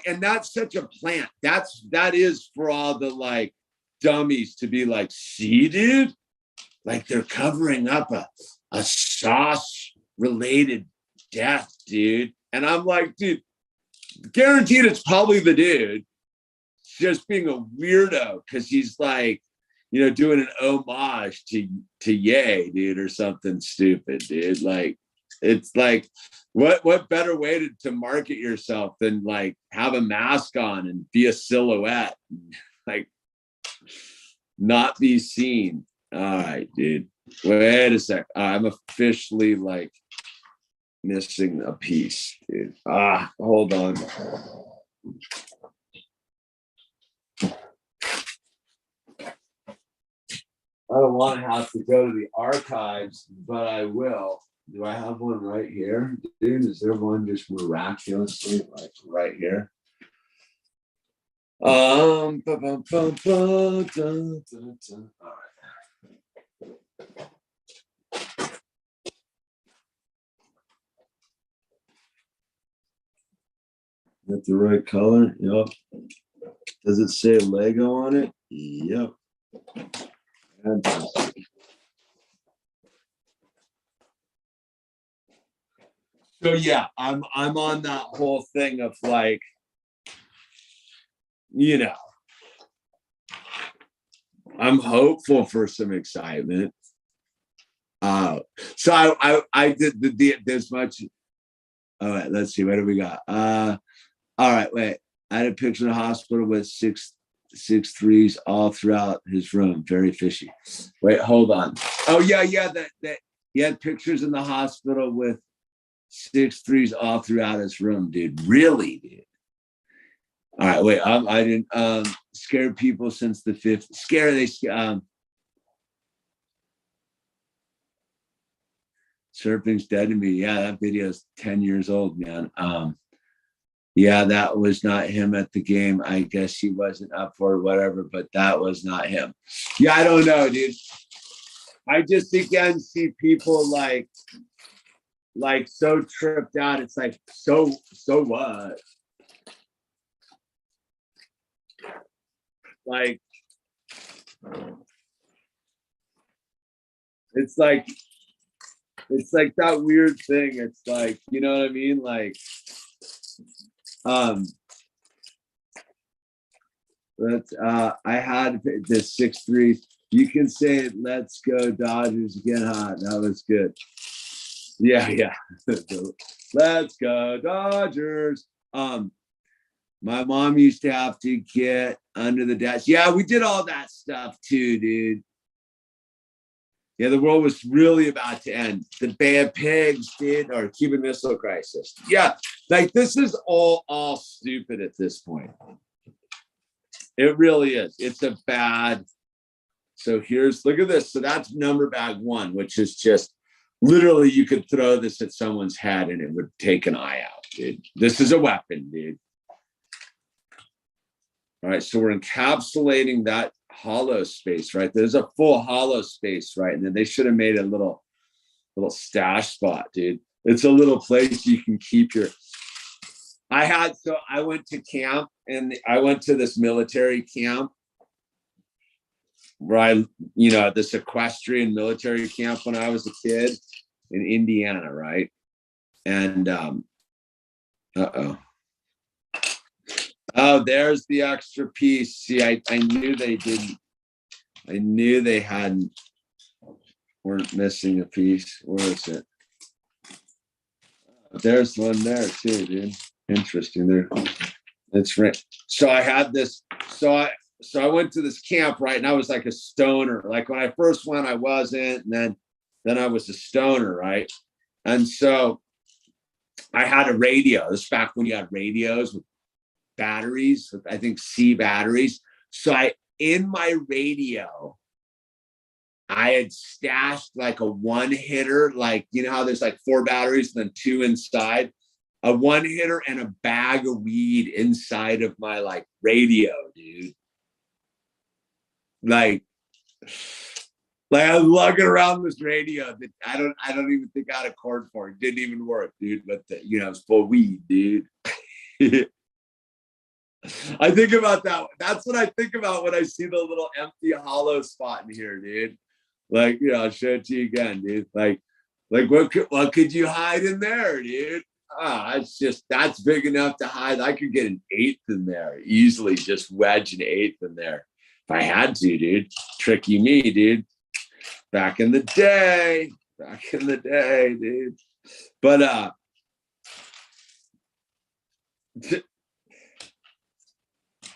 and that's such a plant. That is for all the like dummies to be like, see, dude, like they're covering up a sauce related death, dude. And I'm like, dude, guaranteed it's probably the dude just being a weirdo because he's like, you know, doing an homage to Ye, dude, or something stupid, dude. Like, It's like, what better way to market yourself than like have a mask on and be a silhouette, like not be seen. All right, dude. Wait a sec. I'm officially like missing a piece, dude. Hold on. I don't want to have to go to the archives, but I will. Do I have one right here, dude? Is there one just miraculously like right here? All right. Got the right color? Yep. Does it say Lego on it? Yep. Fantastic. So yeah, I'm on that whole thing of like, you know, I'm hopeful for some excitement. So I did this much. All right, let's see. What do we got? All right, wait. I had a picture in the hospital with six threes all throughout his room. Very fishy. Wait, hold on. Oh yeah. That he had pictures in the hospital with 6 threes all throughout his room, dude. Really, dude. All right, wait. I didn't scare people since the 5th. Surfing's dead to me. Yeah, that video is 10 years old, man. Yeah, that was not him at the game. I guess he wasn't up for it, whatever, but that was not him. Yeah, I don't know, dude. I just again see people like so tripped out. It's like, so what? Like, it's like that weird thing. It's like, you know what I mean? Like, but I had the 6-3. You can say it, let's go Dodgers get hot. That was good. Yeah. Let's go Dodgers. My mom used to have to get under the desk. Yeah, we did all that stuff too, dude. Yeah, the world was really about to end. The Bay of Pigs, dude, or Cuban Missile Crisis. Yeah, like this is all stupid at this point. It really is. It's a bad. So look at this. So that's number bag 1, which is just literally you could throw this at someone's head and it would take an eye out, dude. This is a weapon, dude. All right, so we're encapsulating that hollow space, right? There's a full hollow space, right? And then they should have made a little stash spot, dude. It's a little place you can keep your. I went to camp and I went to this military camp where this equestrian military camp when I was a kid in Indiana, right? And oh, there's the extra piece. See, I knew they didn't. I knew they weren't missing a piece. Where is it? There's one there too, dude. Interesting. There. That's right. So I had this. So I went to this camp, right? And I was like a stoner. Like when I first went, I wasn't, and then I was a stoner, right? And so I had a radio. This is back when you had radios with batteries, with, I think C batteries. So in my radio, I had stashed like a 1-hitter, like, you know how there's like 4 batteries and then 2 inside, a 1-hitter and a bag of weed inside of my like radio, dude. Like I'm lugging around this radio that I don't even think I had a cord for. It didn't even work, dude. But it's full weed, dude. I think about that. That's what I think about when I see the little empty hollow spot in here, dude. Like, I'll show it to you again, dude. Like what could you hide in there, dude? That's big enough to hide. I could get an 1/8 in there easily, just wedge an 1/8 in there if I had to, dude. Tricky me, dude. Back in the day. back in the day, dude. But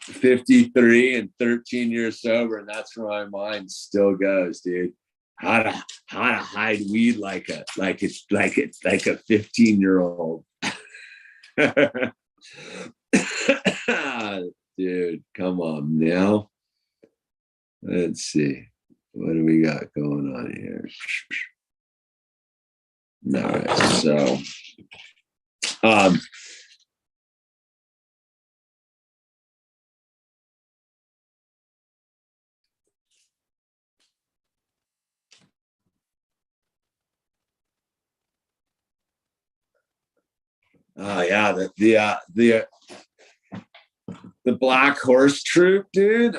53 and 13 years sober, and that's where my mind still goes, dude. How to hide weed like a 15-year-old. Dude, come on now. Let's see. What do we got going on here? All right, so yeah, the Black Horse Troop, dude.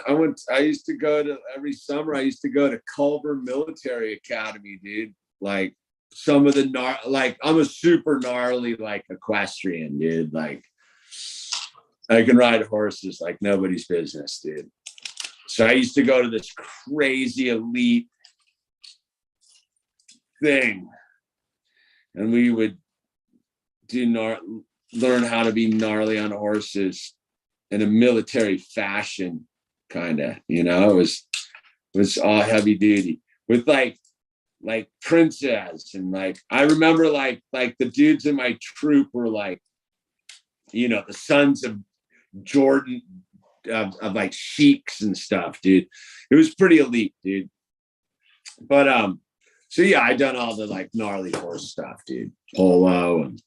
I used to go to every summer. I used to go to Culver Military Academy, dude. Like some of the I'm a super gnarly like equestrian, dude. Like I can ride horses like nobody's business, dude. So I used to go to this crazy elite thing, and we would learn how to be gnarly on horses in a military fashion, kind of, you know. It was all heavy duty with like princess, and like I remember like the dudes in my troop were like, you know, the sons of Jordan, of like sheiks and stuff, dude. It was pretty elite, dude. But so yeah, I done all the like gnarly horse stuff, dude. Polo and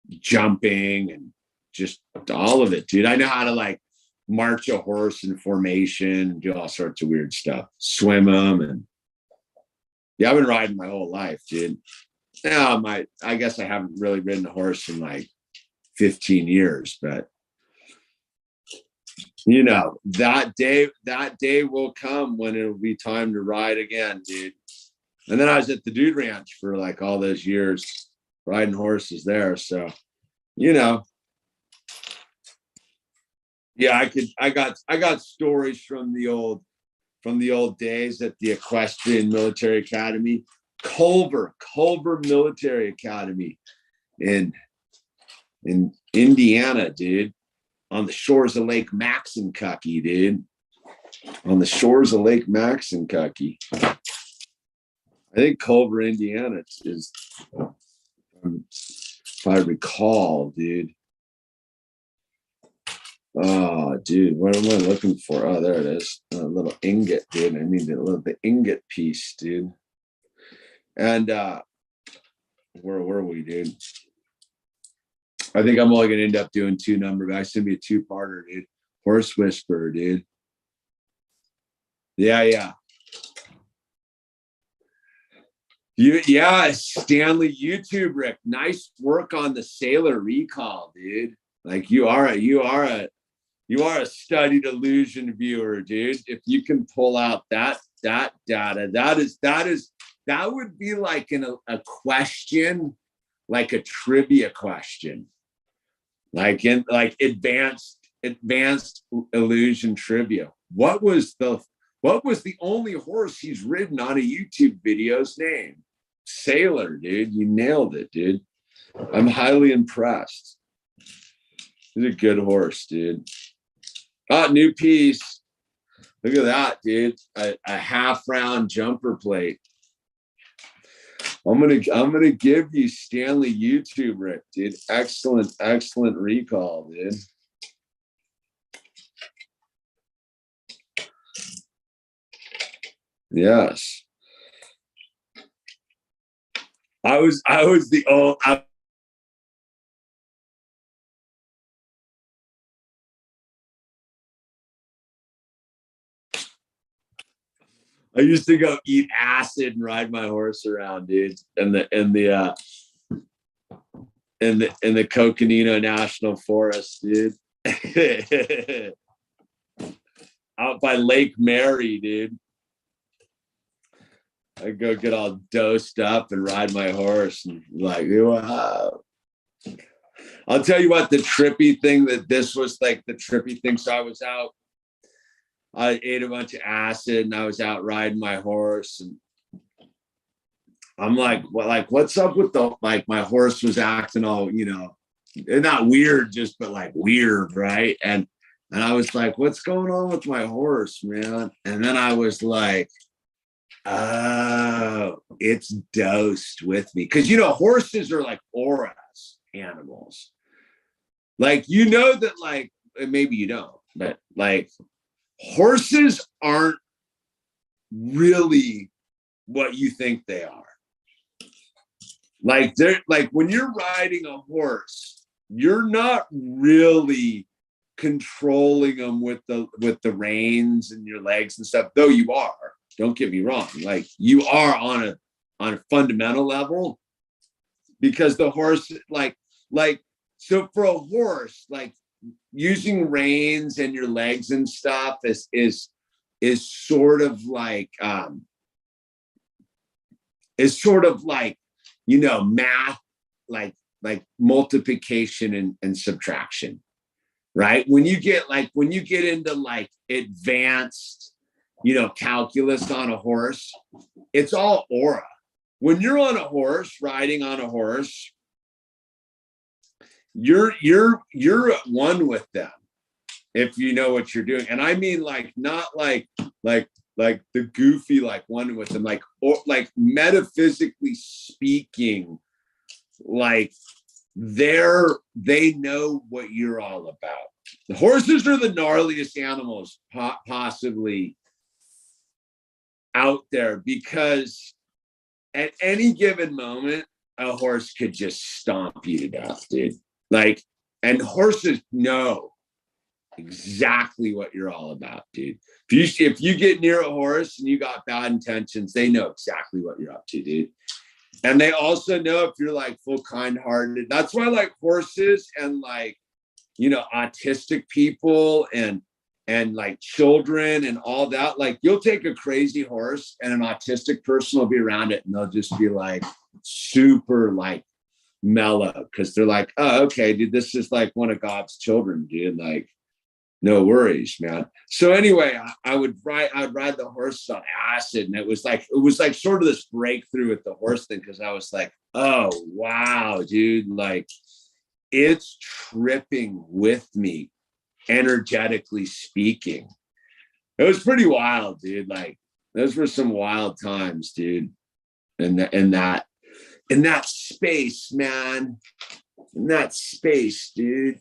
jumping and just all of it, dude. I know how to like march a horse in formation and do all sorts of weird stuff, swim them, and yeah, I've been riding my whole life, dude. Now I guess I haven't really ridden a horse in like 15 years, but you know, that day will come when it'll be time to ride again, dude. And then I was at the Dude Ranch for like all those years riding horses there. So, you know, yeah, I got stories from the old days at the Equestrian Military Academy, Culver Military Academy in Indiana, dude, on the shores of Lake Maxinkuckee, dude. On the shores of Lake Maxinkuckee. I think Culver, Indiana is, if I recall, dude. Oh, dude, what am I looking for? Oh, there it is. A little ingot, dude. I need the ingot piece, dude. And where were we, dude? I think I'm only gonna end up doing 2 number, but I send me a 2-parter, dude. Horse Whisperer, dude. Yeah. Yeah, Stanley YouTube, Rick. Nice work on the Sailor recall, dude. Like you are a studied illusion viewer, dude. If you can pull out that data, that would be like a question, like a trivia question, like in like advanced illusion trivia. What was the only horse he's ridden on a YouTube video's name? Sailor, dude. You nailed it, dude. I'm highly impressed. He's a good horse, dude. Oh, new piece. Look at that, dude. A half-round jumper plate. I'm gonna give you Stanley YouTube, Rick, dude. Excellent recall, dude. Yes. I was the old. I used to go eat acid and ride my horse around, dude, in the Coconino National Forest, dude. Out by Lake Mary, dude. I go get all dosed up and ride my horse and like, wow. I'll tell you what, the trippy thing so I ate a bunch of acid and I was out riding my horse, and I'm like, well, like, what's up with the, like, my horse was acting all, not weird, just, but like weird, right? And I was like, what's going on with my horse, man? And then I was like, oh, it's dosed with me. Cause horses are like auras animals. Like, that, like, maybe you don't, but like horses aren't really what you think they are. Like, they're like, when you're riding a horse, you're not really controlling them with the reins and your legs and stuff, though you are. Don't get me wrong. Like, you are on a fundamental level, because the horse, like so for a horse, like, using reins and your legs and stuff is sort of like math, like multiplication and subtraction, right? When you get into like advanced calculus on a horse, it's all aura. When you're on a horse, riding on a horse, you're at one with them, if you know what you're doing. And I mean, like, not like the goofy, like, one with them, like, or like metaphysically speaking, like, they know what you're all about. The horses are the gnarliest animals possibly out there, because at any given moment, a horse could just stomp you to death, dude. Like, and horses know exactly what you're all about, dude. If you get near a horse and you got bad intentions, they know exactly what you're up to, dude. And they also know if you're like full kind-hearted. That's why, like, horses and like, autistic people and like children and all that, like, you'll take a crazy horse and an autistic person will be around it and they'll just be like super like mellow, because they're like, oh, okay, dude, this is like one of God's children, dude. Like, no worries, man. So anyway, I would ride the horses on acid, and it was like sort of this breakthrough with the horse thing, because I was like, oh wow, dude, like, it's tripping with me, energetically speaking. It was pretty wild, dude. Like, those were some wild times, dude. In that space, man. In that space, dude.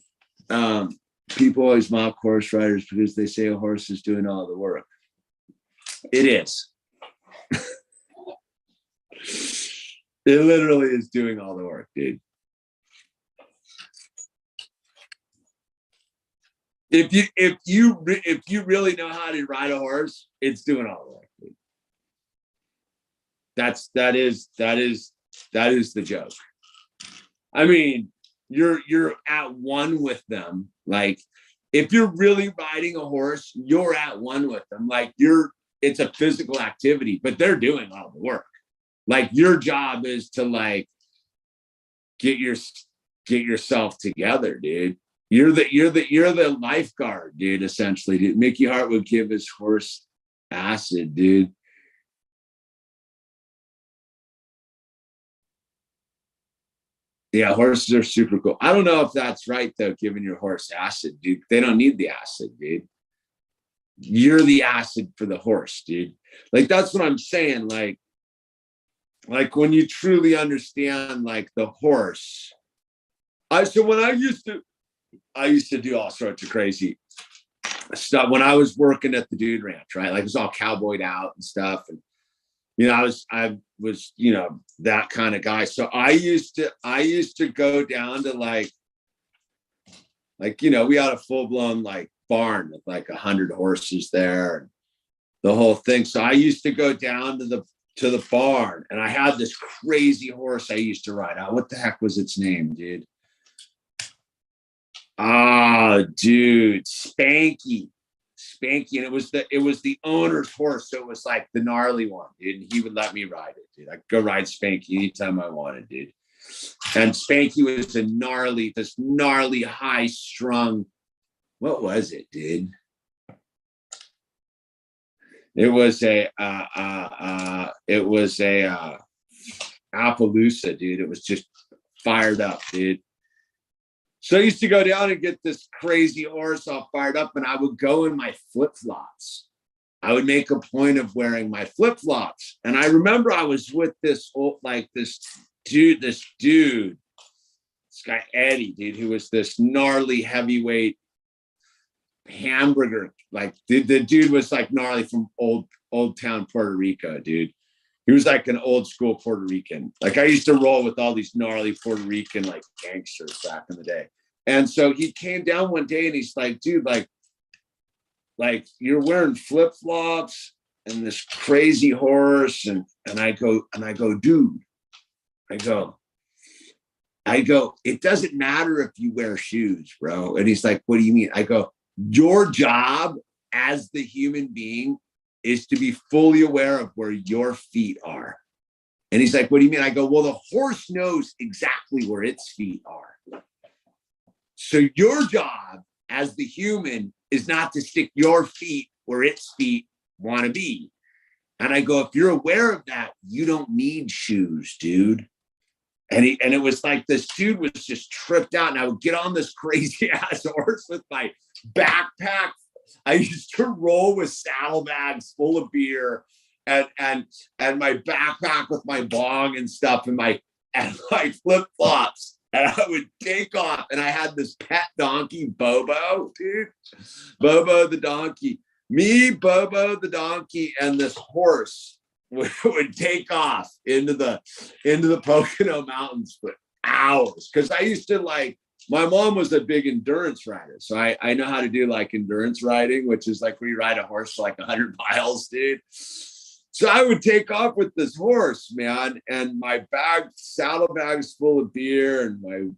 People always mock horse riders because they say a horse is doing all the work. It is. It literally is doing all the work, dude. If you really know how to ride a horse, it's doing all the work, dude. That is the joke. I mean, you're at one with them. Like, if you're really riding a horse, you're at one with them. Like, it's a physical activity, but they're doing all the work. Like, your job is to like get yourself together, dude. You're the lifeguard, dude, essentially, dude. Mickey Hart would give his horse acid, dude. Yeah, horses are super cool. I don't know if that's right, though, giving your horse acid, dude. They don't need the acid, dude. You're the acid for the horse, dude. Like, that's what I'm saying. Like when you truly understand, like, the horse. So when I used to do all sorts of crazy stuff when I was working at the Dude Ranch, right? Like, it was all cowboyed out and stuff. And I was that kind of guy. So I used to go down to like, we had a full blown like barn with like 100 horses there, and the whole thing. So I used to go down to the barn, and I had this crazy horse I used to ride out. What the heck was its name, dude? Dude, Spanky. And it was the owner's horse, so it was like the gnarly one, dude. And he would let me ride it, dude. I could go ride Spanky anytime I wanted, dude. And Spanky was this gnarly, high strung. What was it, dude? It was a Appaloosa, dude. It was just fired up, dude. So I used to go down and get this crazy horse all fired up, and I would go in my flip-flops. I would make a point of wearing my flip-flops. And I remember I was with this dude, this guy, Eddie, dude, who was this gnarly heavyweight hamburger. Like the dude was like gnarly from old town Puerto Rico, dude. He was like an old school Puerto Rican. Like I used to roll with all these gnarly Puerto Rican like gangsters back in the day. And so he came down one day and he's like, dude, like you're wearing flip-flops and this crazy horse. And I go, dude, I go, it doesn't matter if you wear shoes, bro. And he's like, what do you mean? I go, your job as the human being is to be fully aware of where your feet are. And he's like, what do you mean? I go, well, the horse knows exactly where its feet are. So your job as the human is not to stick your feet where its feet want to be. And I go, if you're aware of that, you don't need shoes, dude. And it was like this dude was just tripped out, and I would get on this crazy ass horse with my backpack. I used to roll with saddlebags full of beer and my backpack with my bong and stuff and my flip-flops. And I would take off, and I had this pet donkey, Bobo, dude. Bobo the donkey. Me, Bobo the donkey, and this horse would take off into the Pocono Mountains for hours. Because I used to my mom was a big endurance rider. So I know how to do like endurance riding, which is like where you ride a horse for like 100 miles, dude. So I would take off with this horse, man, and my saddlebags full of beer and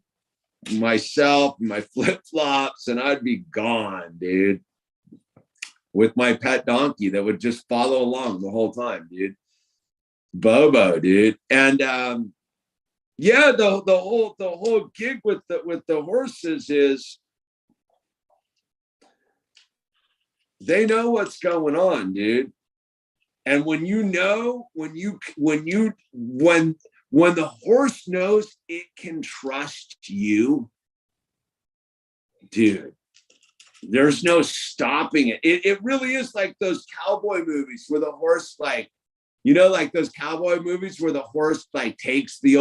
myself and my flip-flops, and I'd be gone, dude, with my pet donkey that would just follow along the whole time, dude. Bobo, dude. And yeah, the whole gig with the horses is they know what's going on, dude. And when the horse knows it can trust you, dude, there's no stopping it. It really is like those cowboy movies where the horse, like, you know, like those cowboy movies where the horse like takes the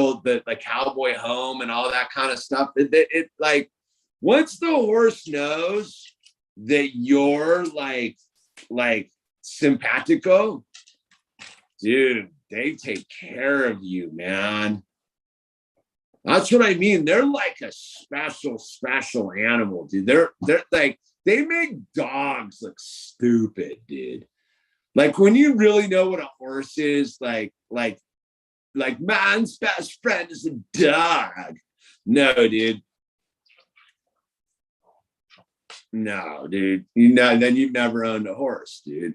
cowboy home and all that kind of stuff. It like once the horse knows that you're like simpatico, dude, they take care of you, man. That's what I mean. They're like a special animal, dude. They're like, they make dogs look stupid, dude. Like when you really know what a horse is, like man's best friend is a dog. No, dude. No, dude. Then you've never owned a horse, dude.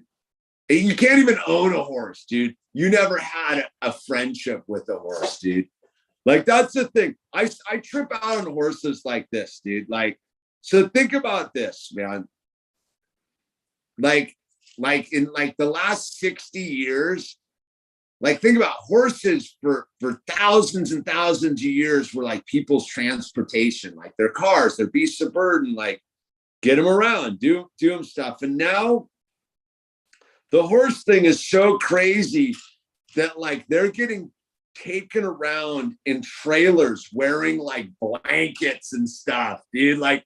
You can't even own a horse, dude. You never had a friendship with a horse, dude. Like that's the thing. I trip out on horses like this, dude. Like, so think about this, man. Like in like the last 60 years, like think about horses for thousands and thousands of years were like people's transportation, like their cars, their beasts of burden, like get them around, do them stuff. And now the horse thing is so crazy that like they're getting taken around in trailers wearing like blankets and stuff, dude. Like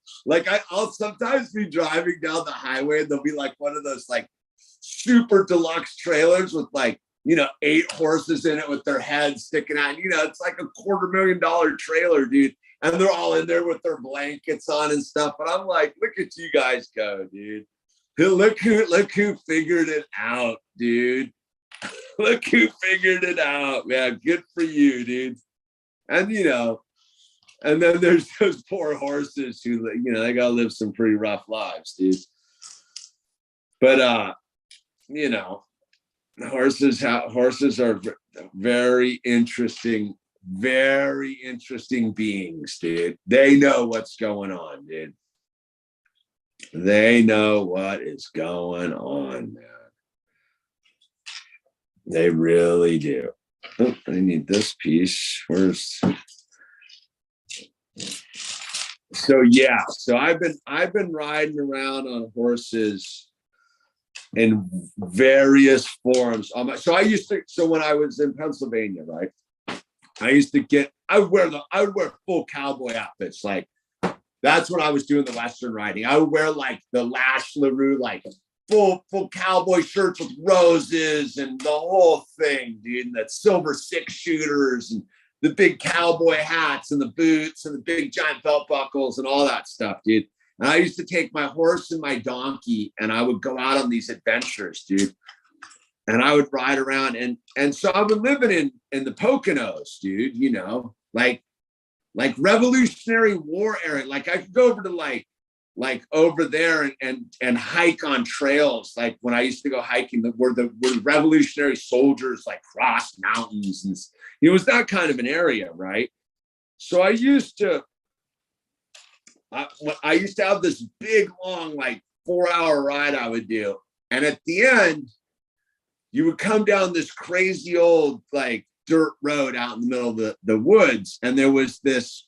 I'll sometimes be driving down the highway and there'll be like one of those like super deluxe trailers with like, you know, 8 horses in it with their heads sticking out. You know, it's like a $250,000 trailer, dude. And they're all in there with their blankets on and stuff. But I'm like, look at you guys go, dude. Look who figured it out, dude. Look who figured it out, man. Good for you, dude. And, you know, and then there's those poor horses who, you know, they got to live some pretty rough lives, dude. But, you know, horses are very interesting beings, dude. They know what's going on, dude. They know what is going on, man. They really do. Oh, I need this piece. Where's so yeah. So I've been riding around on horses in various forms. So when I was in Pennsylvania, right? I would wear full cowboy outfits. Like that's when I was doing the Western riding. I would wear like the Lash LaRue, like full cowboy shirts with roses and the whole thing, dude. And that silver 6-shooters and the big cowboy hats and the boots and the big giant belt buckles and all that stuff, dude. And I used to take my horse and my donkey and I would go out on these adventures, dude. And I would ride around and so I've been living in the Poconos, dude, you know, like Revolutionary War area. Like I could go over to like over there and hike on trails. Like when I used to go hiking, where the Revolutionary soldiers like crossed mountains, and it was that kind of an area, right? So I used to have this big long like 4-hour ride I would do, and at the end, you would come down this crazy old like dirt road out in the middle of the woods, and there was this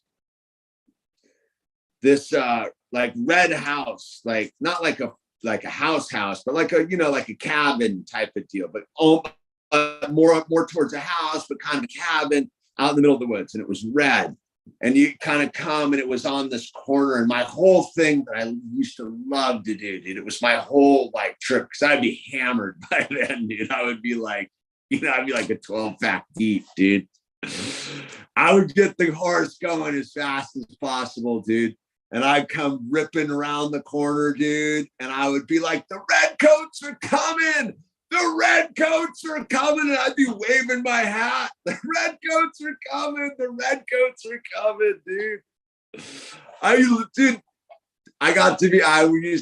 like red house, like not like a house, but like a, you know, like a cabin type of deal, but more towards a house, but kind of a cabin out in the middle of the woods, and it was red. And you kind of come, and it was on this corner, and my whole thing that I used to love to do, dude, it was my whole like trip, because I'd be hammered by then, dude. I would be like, you know, I'd be like a 12-pack deep, dude. I would get the horse going as fast as possible, dude. And I'd come ripping around the corner, dude. And I would be like, the redcoats are coming. The redcoats are coming. And I'd be waving my hat. The redcoats are coming. The redcoats are coming, dude. I used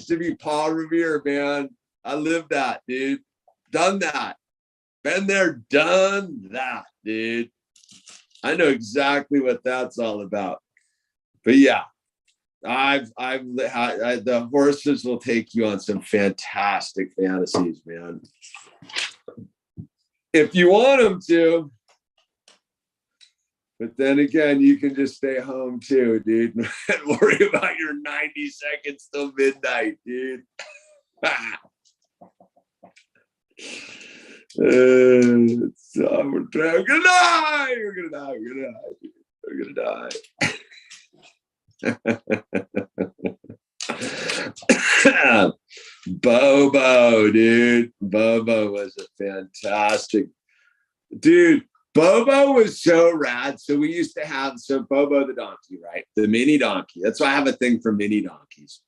to be Paul Revere, man. I lived that, dude. Done that. Been there, done that, dude. I know exactly what that's all about. But yeah, the horses will take you on some fantastic fantasies, man. If you want them to. But then again, you can just stay home too, dude, and worry about your 90 seconds till midnight, dude. We're gonna die. We're gonna die. Bobo, dude. Bobo was a fantastic dude. Bobo was so rad. So we used to have Bobo the donkey, right? The mini donkey. That's why I have a thing for mini donkeys.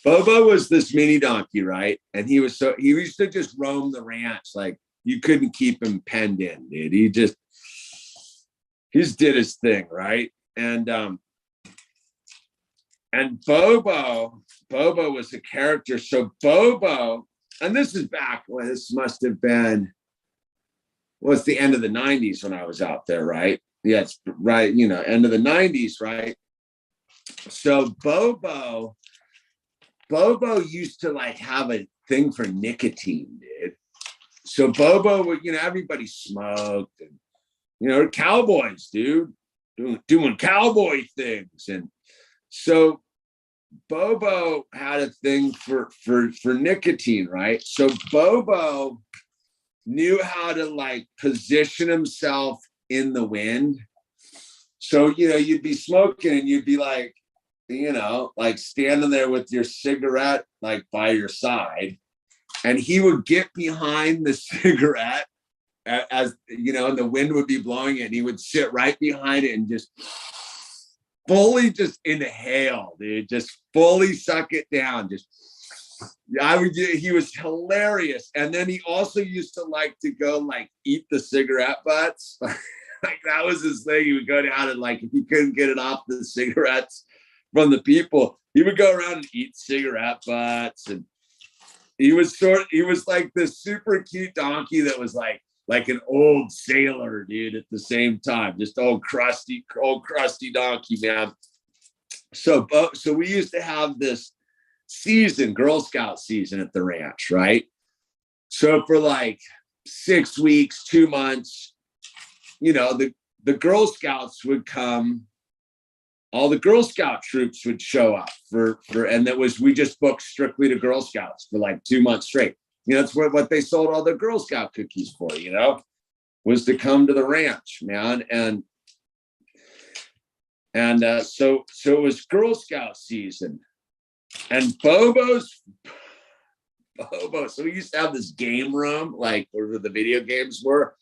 Bobo was this mini donkey, right? And he used to just roam the ranch. Like you couldn't keep him penned in, dude. He just did his thing, right? And Bobo was a character. So Bobo, and this is back when this must have been, it's the end of the 90s when I was out there, right? Yeah, it's right, you know, end of the 90s, right? So Bobo used to like have a thing for nicotine, dude. So Bobo would, you know, everybody smoked, and you know, cowboys, dude, doing cowboy things. And so Bobo had a thing for nicotine, right? So Bobo knew how to like position himself in the wind. So, you know, you'd be smoking and you'd be like, you know, like standing there with your cigarette like by your side, and he would get behind the cigarette as you know, and the wind would be blowing it, and he would sit right behind it and just fully just inhale, dude, just fully suck it down. He was hilarious. And then he also used to like to go like eat the cigarette butts. Like that was his thing. He would go down and like, if he couldn't get it off the cigarettes from the people, he would go around and eat cigarette butts. And he was like this super cute donkey that was like an old sailor, dude, at the same time, just old crusty donkey, man. So we used to have this season, Girl Scout season at the ranch, right? So for like 6 weeks, 2 months, you know, the Girl Scouts would come. All the Girl Scout troops would show up and that was, we just booked strictly to Girl Scouts for like 2 months straight. You know, that's what they sold all their Girl Scout cookies for, you know, was to come to the ranch, man. And so it was Girl Scout season, and Bobo. So we used to have this game room, like where the video games were.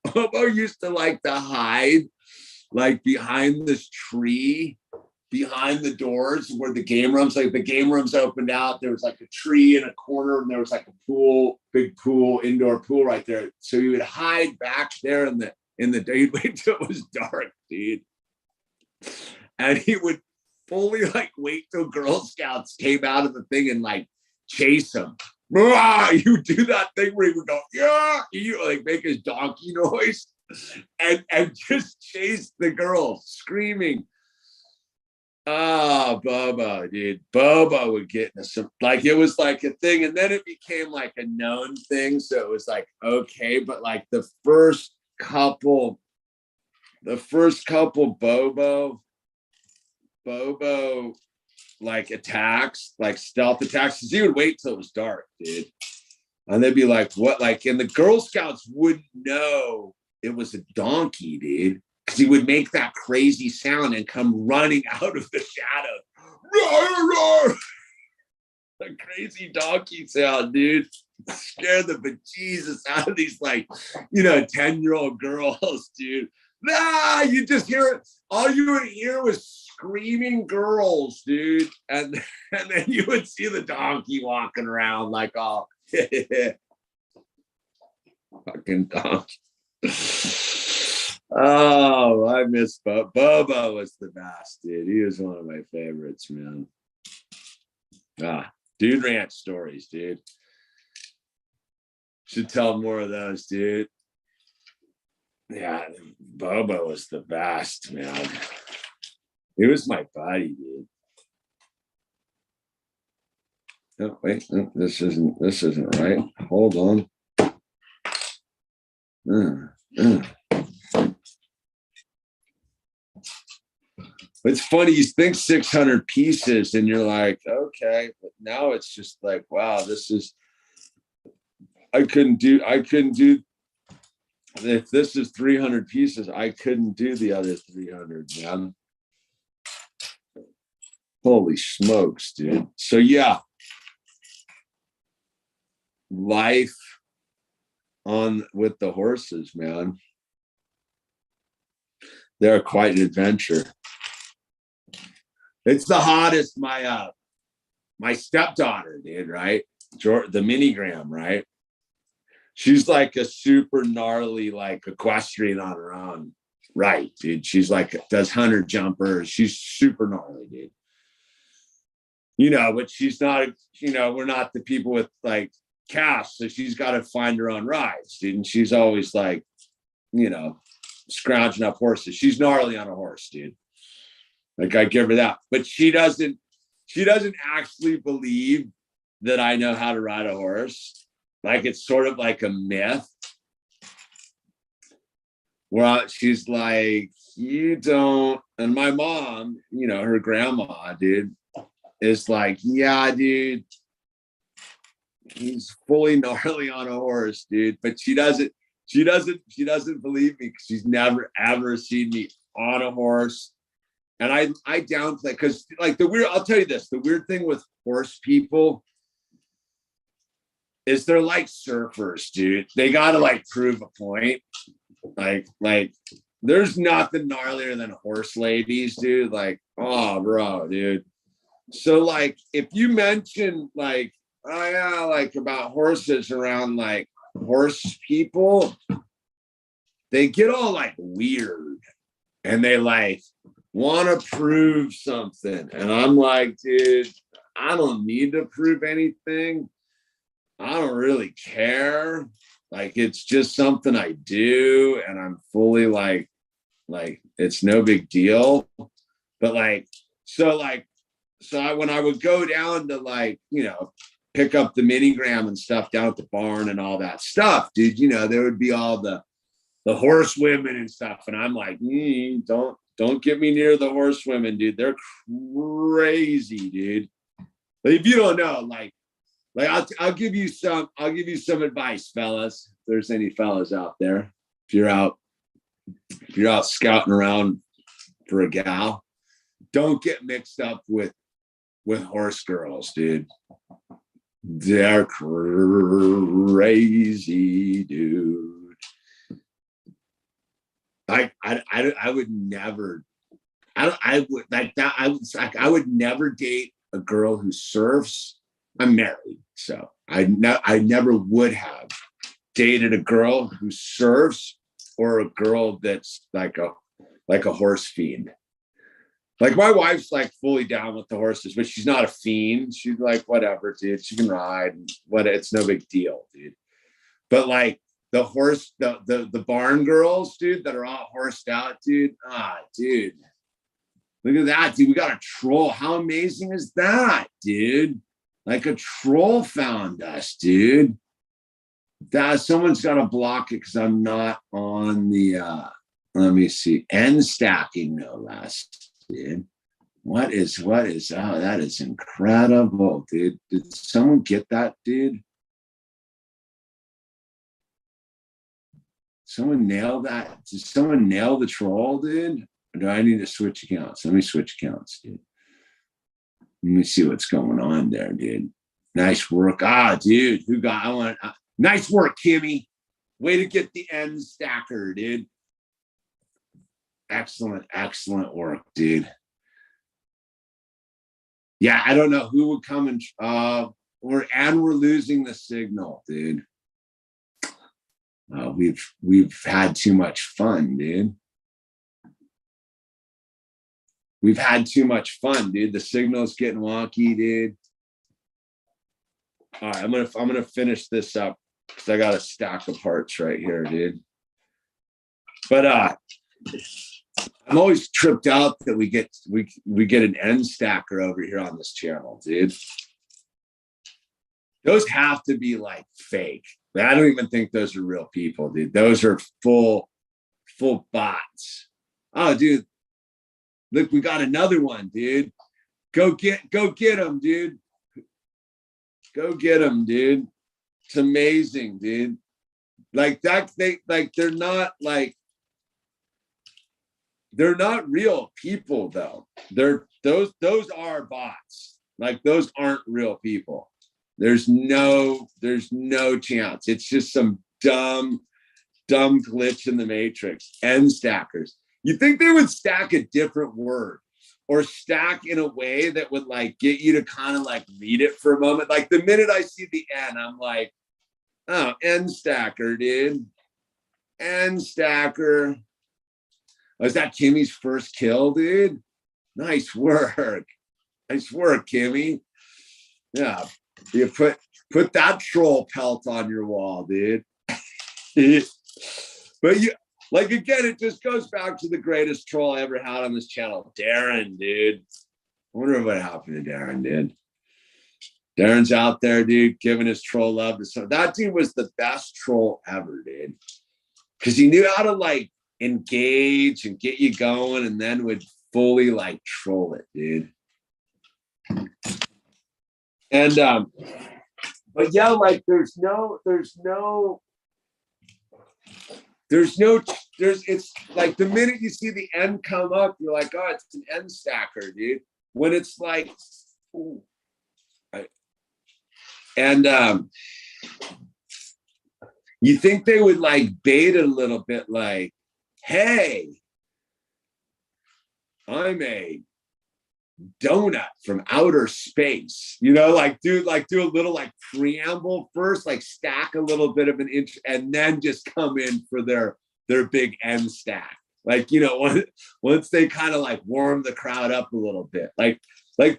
Bobo used to like to hide like behind this tree, behind the doors where the game rooms, like the game rooms opened out. There was like a tree in a corner, and there was like a pool, big pool, indoor pool right there. So he would hide back there in the day, wait till it was dark, dude. And he would fully like wait till Girl Scouts came out of the thing and like chase him. You do that thing where he would go, yeah, you like make his donkey noise and just chase the girls screaming. Oh, Bobo, dude. Bobo would get into some, like, it was like a thing, and then it became like a known thing. So it was like, okay, but like the first couple Bobo like attacks, like stealth attacks, because he would wait till it was dark, dude. And they'd be like, what? Like, and the Girl Scouts wouldn't know it was a donkey, dude, because he would make that crazy sound and come running out of the shadows. Roar, roar. The crazy donkey sound, dude. Scare the bejesus out of these, like, you know, 10-year-old girls, dude. Nah, you just hear it. All you would hear was screaming girls, dude. And then you would see the donkey walking around like, oh, fucking donkey. Oh, I miss Bobo. Bobo was the best, dude. He was one of my favorites, man. Dude Ranch stories, dude. Should tell more of those, dude. Yeah, Bobo was the best, man. He was my buddy, dude. Oh, wait, no, this isn't right. Hold on. It's funny, you think 600 pieces and you're like, okay, but now it's just like, wow, this is, I couldn't do, if this is 300 pieces, I couldn't do the other 300, man. Holy smokes, dude. So yeah, life on with the horses, man. They're quite an adventure. It's the hottest. My stepdaughter did, right? The Minigram, right? She's like a super gnarly, like equestrian on her own, right, dude? She's like, does hunter jumpers. She's super gnarly, dude. You know, but she's not, you know, we're not the people with like cash. So she's got to find her own rides, dude. And she's always like, you know, scrounging up horses. She's gnarly on a horse, dude. Like, I give her that. But she doesn't actually believe that I know how to ride a horse. Like, it's sort of like a myth. Well, she's like, you don't. And my mom, you know, her grandma, dude, is like, yeah, dude, he's fully gnarly on a horse, dude. But she doesn't believe me because she's never ever seen me on a horse. And I downplay, because like I'll tell you this, the weird thing with horse people is they're like surfers, dude. They gotta like prove a point. Like there's nothing gnarlier than horse ladies, dude. Like, oh bro, dude. So like if you mention like, oh yeah, like about horses around like horse people, they get all like weird and they like want to prove something. And I'm like, dude, I don't need to prove anything. I don't really care. Like, it's just something I do, and I'm fully like it's no big deal. But like, so when I would go down to like, you know, pick up the minigram and stuff down at the barn and all that stuff, dude, you know, there would be all the horsewomen and stuff. And I'm like, don't get me near the horsewomen, dude. They're crazy, dude. But if you don't know, like I'll give you some advice, fellas. If there's any fellas out there, if you're out scouting around for a gal, don't get mixed up with horse girls, dude. They're crazy, dude. I would never, I would never date a girl who surfs. I'm married, so I never would have dated a girl who surfs or a girl that's like a horse fiend. Like my wife's like fully down with the horses, but she's not a fiend. She's like, whatever, dude. She can ride. It's no big deal, dude. But like the barn girls, dude, that are all horsed out, dude. Dude. Look at that, dude. We got a troll. How amazing is that, dude? Like a troll found us, dude. Someone's got to block it because I'm not on the let me see, end stacking, no less, dude. What is that is incredible, dude. Did someone get that, dude? Someone nail that? Did someone nail the troll, dude? Or do I need to switch accounts? Let me switch accounts, dude. Let me see what's going on there, dude. Nice work. Dude, nice work, Kimmy. Way to get the end stacker, dude. Excellent work, dude. Yeah, I don't know who would come and we're losing the signal, dude. We've had too much fun, dude. We've had too much fun, dude. The signal's getting wonky, dude. All right, I'm gonna finish this up because I got a stack of parts right here, dude. But I'm always tripped out that we get an end stacker over here on this channel, dude. Those have to be like fake. I don't even think those are real people, dude. Those are full bots. Oh, dude. Look, we got another one, dude. Go get them, dude. Go get them, dude. It's amazing, dude. Like that, they're not real people though. Those are bots. Like those aren't real people. There's no chance. It's just some dumb glitch in the matrix. End stackers. You think they would stack a different word or stack in a way that would like get you to kind of like read it for a moment? Like the minute I see the N, I'm like, oh, end stacker, dude. End stacker. Was that Kimmy's first kill, dude? Nice work. Nice work, Kimmy. Yeah. You put that troll pelt on your wall, dude. But you like again, it just goes back to the greatest troll I ever had on this channel, Darren, dude. I wonder what happened to Darren, dude. Darren's out there, dude, giving his troll love to some. That dude was the best troll ever, dude. Because he knew how to like engage and get you going, and then would fully like troll it, dude. And but yeah, like there's it's like the minute you see the end come up, you're like, oh, it's an end stacker, dude. When it's like, ooh. And you think they would like bait it a little bit, like, hey, I'm a donut from outer space, you know, like do a little like preamble first, like stack a little bit of an inch and then just come in for their big end stack. Like, you know, once they kind of like warm the crowd up a little bit, like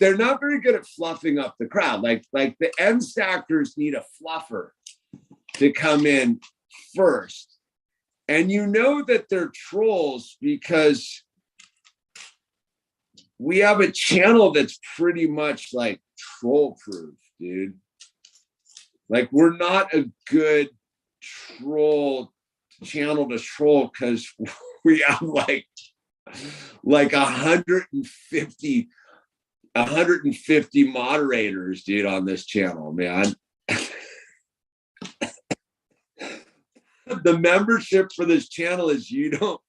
they're not very good at fluffing up the crowd. Like the end stackers need a fluffer to come in first. And you know that they're trolls because we have a channel that's pretty much like troll proof, dude. Like, we're not a good channel to troll because we have like 150 moderators, dude, on this channel, man. The membership for this channel is you don't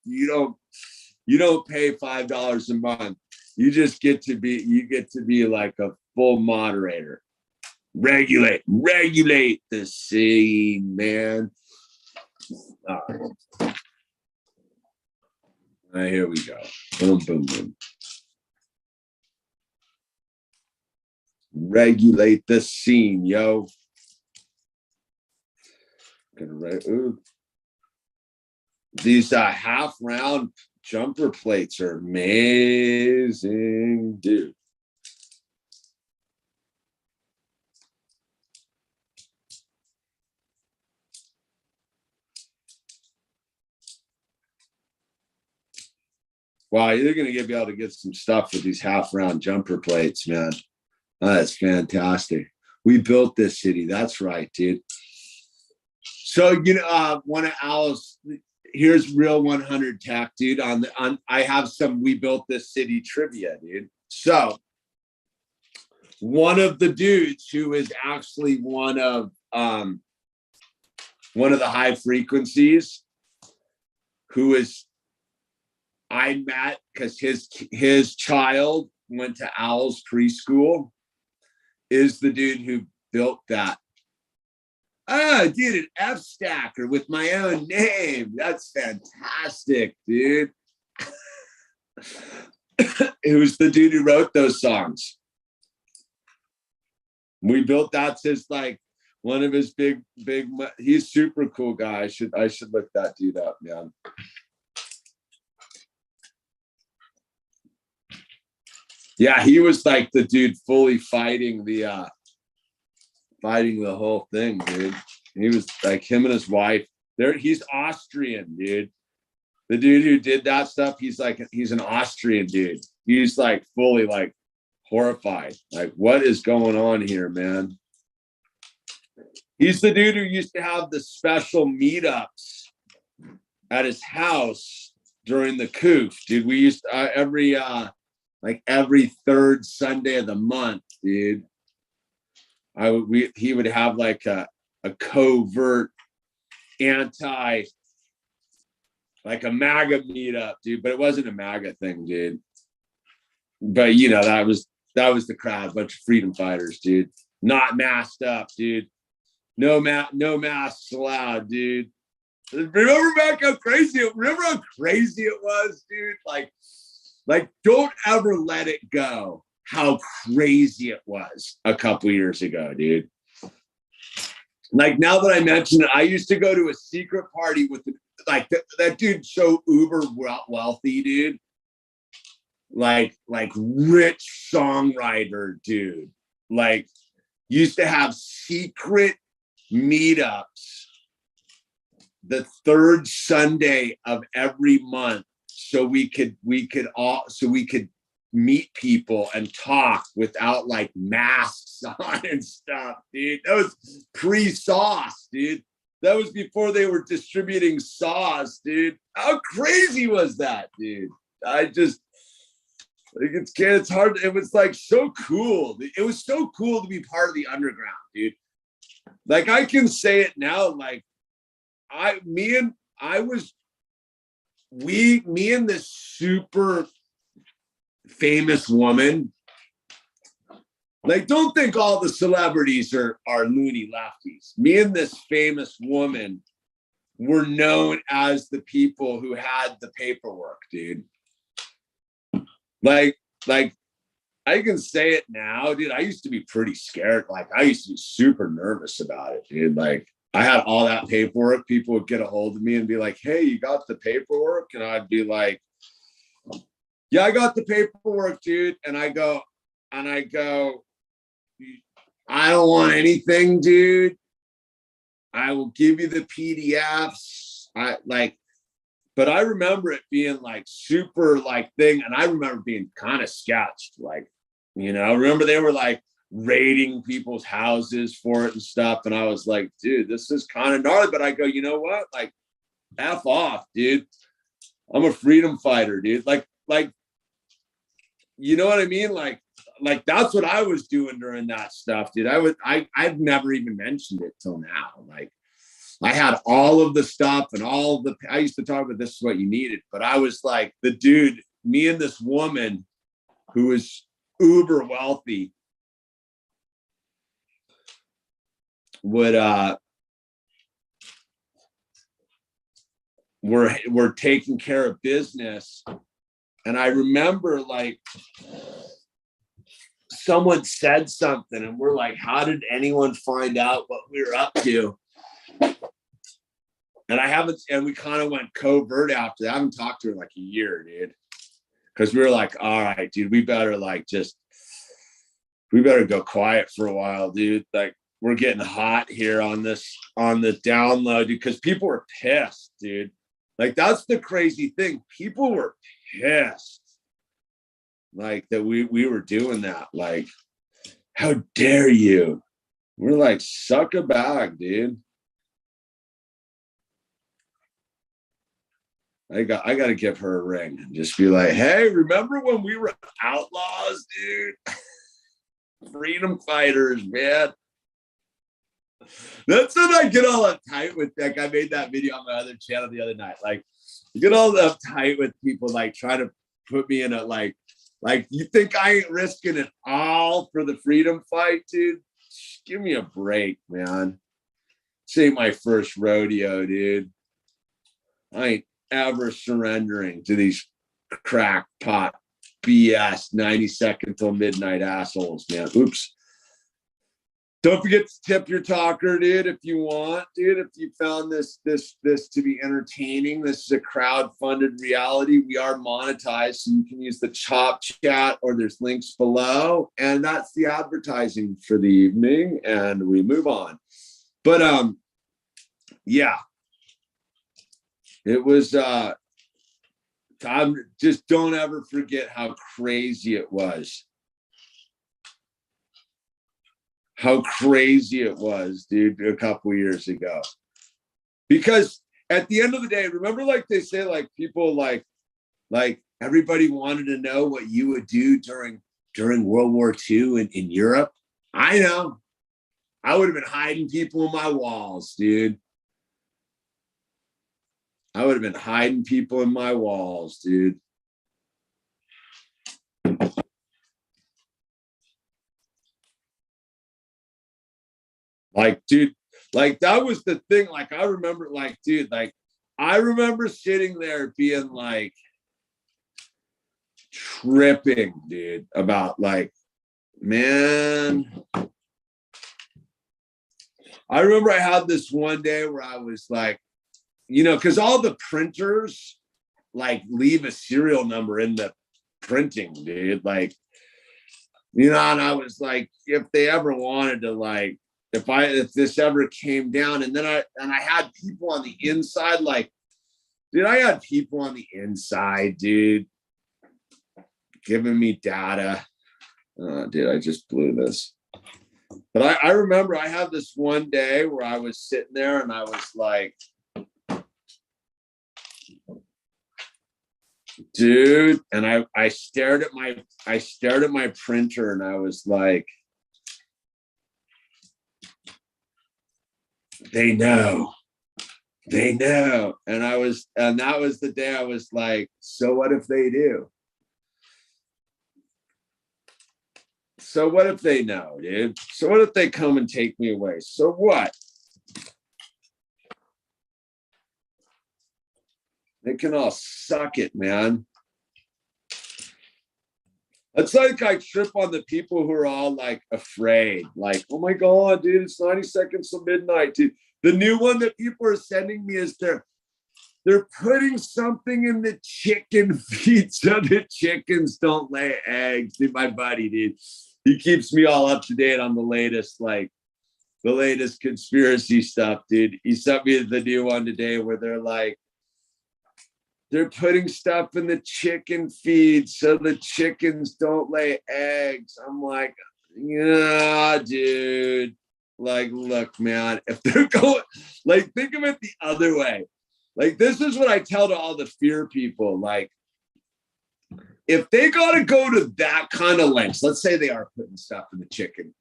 pay $5 a month. You just get to be like a full moderator. Regulate the scene, man. All right, here we go. Boom, boom, boom. Regulate the scene, yo. Gonna write. Ooh. These half round jumper plates are amazing, dude. Wow, you're gonna be able to get some stuff with these half round jumper plates, man. That's fantastic. We built this city. That's right, dude. So, one of Al's, here's real 100 tech, dude. I have some we built this city trivia, dude. So one of the dudes who is actually one of the high frequencies, who is I met because his child went to Owl's preschool, is the dude who built that. Oh, dude, an F stacker with my own name. That's fantastic, dude. It was the dude who wrote those songs. We built that's his like one of his big. He's super cool guy. I should look that dude up, man. Yeah, he was like the dude fully fighting the whole thing, dude. He was like him and his wife. He's Austrian, dude. The dude who did that stuff, he's an Austrian dude. He's like fully like horrified. Like, what is going on here, man? He's the dude who used to have the special meetups at his house during the coof, dude. We used to, every third Sunday of the month, dude. He would have like a covert anti, like a MAGA meetup, dude. But it wasn't a MAGA thing, dude. But that was the crowd, bunch of freedom fighters, dude. Not masked up, dude. No masks allowed, dude. Remember how crazy it was, dude? Like, don't ever let it go how crazy it was a couple years ago, dude. Like, now that I mention it, I used to go to a secret party with that dude, so uber wealthy, dude. Like rich songwriter, dude. Like, used to have secret meetups the third Sunday of every month, so we could meet people and talk without like masks on and stuff, dude. That was pre-sauce, dude. That was before they were distributing sauce, dude. How crazy was that, dude? It's hard. It was like so cool. It was so cool to be part of the underground, dude. Like, I can say it now, like me and this super famous woman, like, don't think all the celebrities are loony lefties. Me and this famous woman were known as the people who had the paperwork, dude. Like I can say it now, dude. I used to be pretty scared. Like, I used to be super nervous about it, dude. Like, I had all that paperwork. People would get a hold of me and be like, "Hey, you got the paperwork?" And I'd be like, "Yeah, I got the paperwork, dude." And I go, "I don't want anything, dude. I will give you the PDFs." But I remember it being like super like thing. And I remember being kind of sketched. Like, remember they were like, raiding people's houses for it and stuff. And I was like, dude, this is kind of gnarly. But I go, you know what? Like, F off, dude. I'm a freedom fighter, dude. Like, you know what I mean? Like that's what I was doing during that stuff, dude. I've never even mentioned it till now. Like, I had all of the stuff and I used to talk about this is what you needed, but I was like the dude, me and this woman who was uber wealthy we're taking care of business. And I remember like someone said something and we're like, how did anyone find out what we were up to? And we kind of went covert after that. I haven't talked to her in like a year, dude. Because we were like, all right, dude, we better go quiet for a while, dude. Like, we're getting hot here on the download, because people were pissed, dude. Like, that's the crazy thing. People were pissed. Like, that we were doing that. Like, how dare you? We're like, suck a bag, dude. I got to give her a ring and just be like, hey, remember when we were outlaws, dude? Freedom fighters, man. That's when I get all uptight with, like, I made that video on my other channel the other night. Like, you get all uptight with people, like, trying to put me in a, like, you think I ain't risking it all for the freedom fight, dude? Give me a break, man. This ain't my first rodeo, dude. I ain't ever surrendering to these crackpot BS 90-second till midnight assholes, man. Oops. Don't forget to tip your talker, dude, if you want, dude. If you found this to be entertaining, this is a crowd-funded reality. We are monetized, so you can use the Chop Chat, or there's links below. And that's the advertising for the evening, and we move on. But yeah. It was just don't ever forget how crazy it was. How crazy it was, dude, a couple years ago. Because at the end of the day, remember, like they say, like people like everybody wanted to know what you would do during World War II in Europe. I know. I would have been hiding people in my walls, dude. I would have been hiding people in my walls, dude. Like, dude, like that was the thing. Like, I remember, like, dude, like I remember sitting there being like tripping, dude, about like, man. I remember I had this one day where I was like, you know, because all the printers like leave a serial number in the printing, dude. Like, you know, and I was like, if they ever wanted to, like, if this ever came down, and then I had people on the inside, like, dude, I had people on the inside, dude, giving me data. Dude, I just blew this. But I remember I had this one day where I was sitting there and I was like, dude, and I stared at my printer and I was like, they know. And that was the day I was like, so what if they do? So what if they know, dude? So what if they come and take me away? So what? They can all suck it, man. It's like I trip on the people who are all like afraid, like, oh my God, dude, it's 90 seconds till midnight, dude. The new one that people are sending me is they're putting something in the chicken feed so the chickens don't lay eggs. Dude, my buddy, dude, he keeps me all up to date on the latest conspiracy stuff, dude. He sent me the new one today where they're putting stuff in the chicken feed so the chickens don't lay eggs. I'm like, Yeah, dude. Like, look, man, if they're going, like, think of it the other way. Like, this is what I tell to all the fear people. Like, if they got to go to that kind of lengths, let's say they are putting stuff in the chicken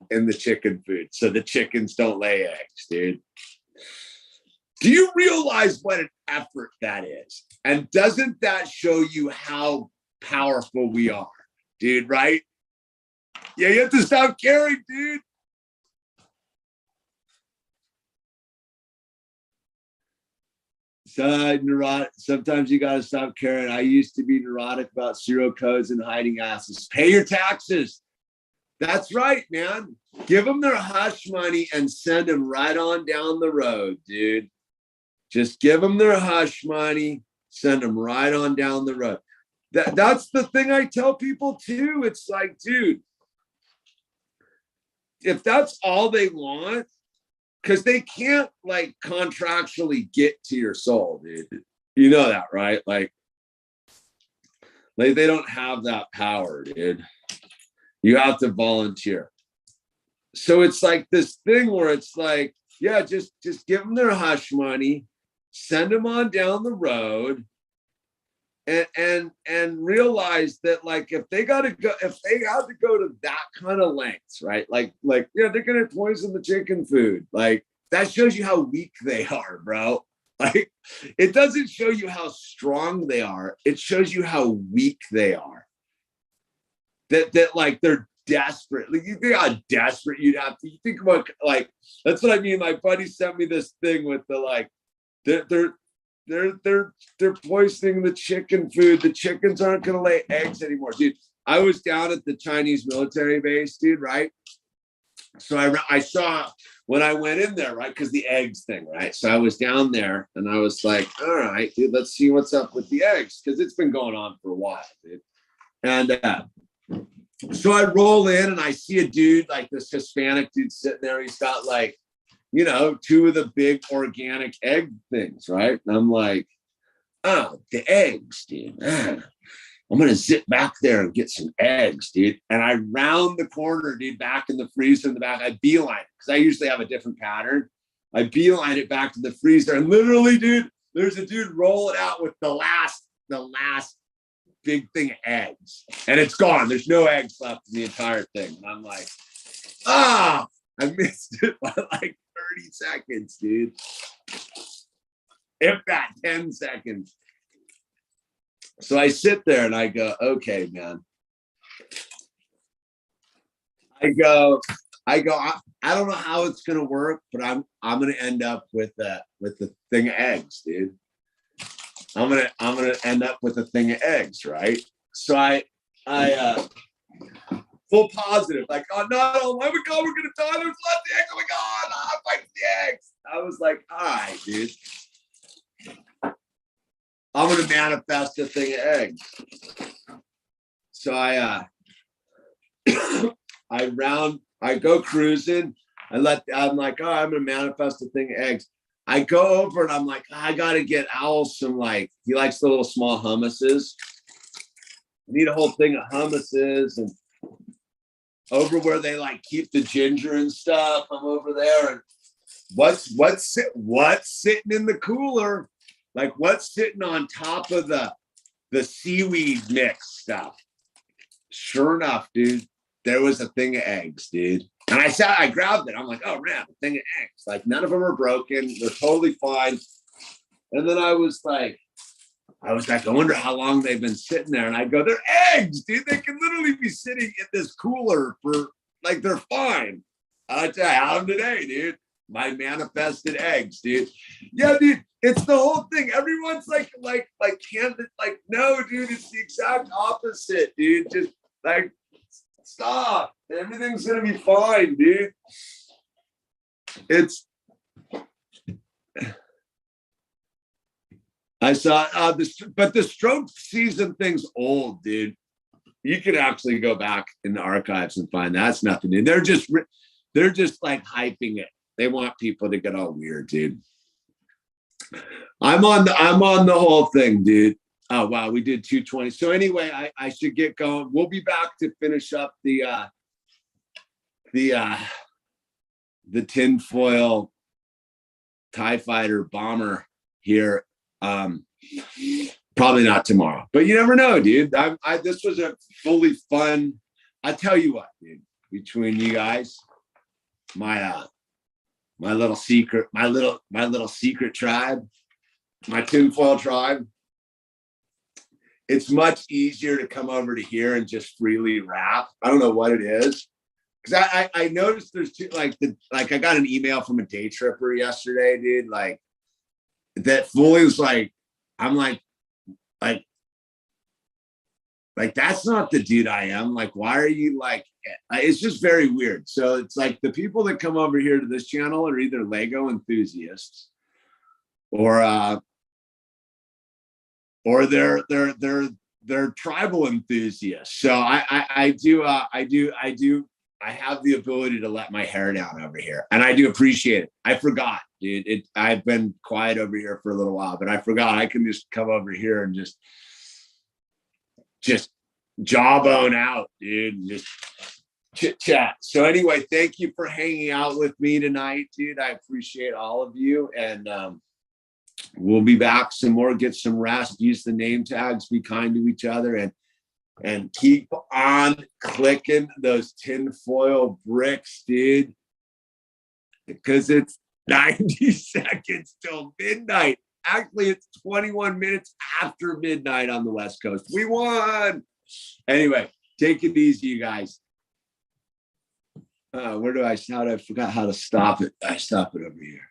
food, so the chickens don't lay eggs, dude. Do you realize what an effort that is? And doesn't that show you how powerful we are, dude, right? Yeah, you have to stop caring, dude. Neurotic. Sometimes you got to stop caring. I used to be neurotic about serial codes and hiding asses. Pay your taxes. That's right, man. Give them their hush money and send them right on down the road, dude. Just give them their hush money, send them right on down the road. That's the thing I tell people too. It's like, dude, if that's all they want, because they can't like contractually get to your soul, dude. You know that, right? Like they don't have that power, dude. You have to volunteer. So it's like this thing where it's like, yeah, just give them their hush money, send them on down the road, and realize that like if they have to go to that kind of lengths, right? Like yeah, they're gonna poison the chicken food. Like that shows you how weak they are, bro. Like it doesn't show you how strong they are. It shows you how weak they are. That like they're desperate. Like you think how desperate you'd have to. You think about like that's what I mean. My buddy sent me this thing with the like they're poisoning the chicken food. The chickens aren't gonna lay eggs anymore, dude. I was down at the Chinese military base, dude, right? So I saw when I went in there, right? Because the eggs thing, right? So I was down there and I was like, all right, dude, let's see what's up with the eggs. Because it's been going on for a while, dude. And so I roll in and I see a dude, like this Hispanic dude sitting there. He's got like, you know, two of the big organic egg things, right? And I'm like, oh, the eggs, dude. I'm going to zip back there and get some eggs, dude. And I round the corner, dude, back in the freezer in the back. I beeline it because I usually have a different pattern. I beeline it back to the freezer. And literally, dude, there's a dude rolling out with the last big thing of eggs. And it's gone. There's no eggs left in the entire thing. And I'm like, I missed it by like 30 seconds, dude. If that, 10 seconds. So I sit there and I go, okay, man. I don't know how it's gonna work, but I'm gonna end up with the thing of eggs, dude. I'm gonna end up with a thing of eggs, right? So I full positive, like, oh no, oh my God, we're gonna die. There's left the eggs. Oh my God, I'm fighting the eggs. I was like, all right, dude. I'm gonna manifest a thing of eggs. So I go cruising. I'm like, oh, I'm gonna manifest a thing of eggs. I go over and I'm like, I gotta get Owl some like, he likes the little small hummuses. I need a whole thing of hummuses and over where they like keep the ginger and stuff. I'm over there and what's sitting in the cooler? Like what's sitting on top of the seaweed mix stuff? Sure enough, dude, there was a thing of eggs, dude. And I grabbed it. I'm like, oh man, a thing of eggs. Like none of them are broken. They're totally fine. And then I was like, I wonder how long they've been sitting there. And I go, they're eggs, dude. They can literally be sitting in this cooler for like they're fine. I'll tell you, I had them today, dude. My manifested eggs, dude. Yeah, dude. It's the whole thing. Everyone's like, candid, like, no, dude, it's the exact opposite, dude. Just like, stop. Everything's gonna be fine, dude. I saw but the stroke season thing's old, dude. You can actually go back in the archives and find that's nothing new. They're just like hyping it. They want people to get all weird, dude. I'm on the whole thing, dude. Oh wow, we did 220. So anyway, I should get going. We'll be back to finish up the the tinfoil TIE fighter bomber here. Probably not tomorrow, but you never know, dude. This was a fully fun. I tell you what, dude. Between you guys, my little secret tribe, my tinfoil tribe. It's much easier to come over to here and just freely rap. I don't know what it is. Because I noticed there's two, like I got an email from a day tripper yesterday, dude. Like that fully was like, I'm like that's not the dude I am. Like, why are you like? It's just very weird. So it's like the people that come over here to this channel are either Lego enthusiasts, or they're tribal enthusiasts. So I have the ability to let my hair down over here, and I do appreciate it. I forgot, dude. I've been quiet over here for a little while, but I forgot I can just come over here and just jawbone out, dude, and just chit chat. So anyway, thank you for hanging out with me tonight, dude. I appreciate all of you, and we'll be back some more. Get some rest. Use the name tags. Be kind to each other, and keep on clicking those tinfoil bricks, dude, because it's 90 seconds till midnight. Actually, it's 21 minutes after midnight on the West Coast. We won. Anyway, take it easy, you guys. Where do I start? I forgot how to stop it. I stop it over here.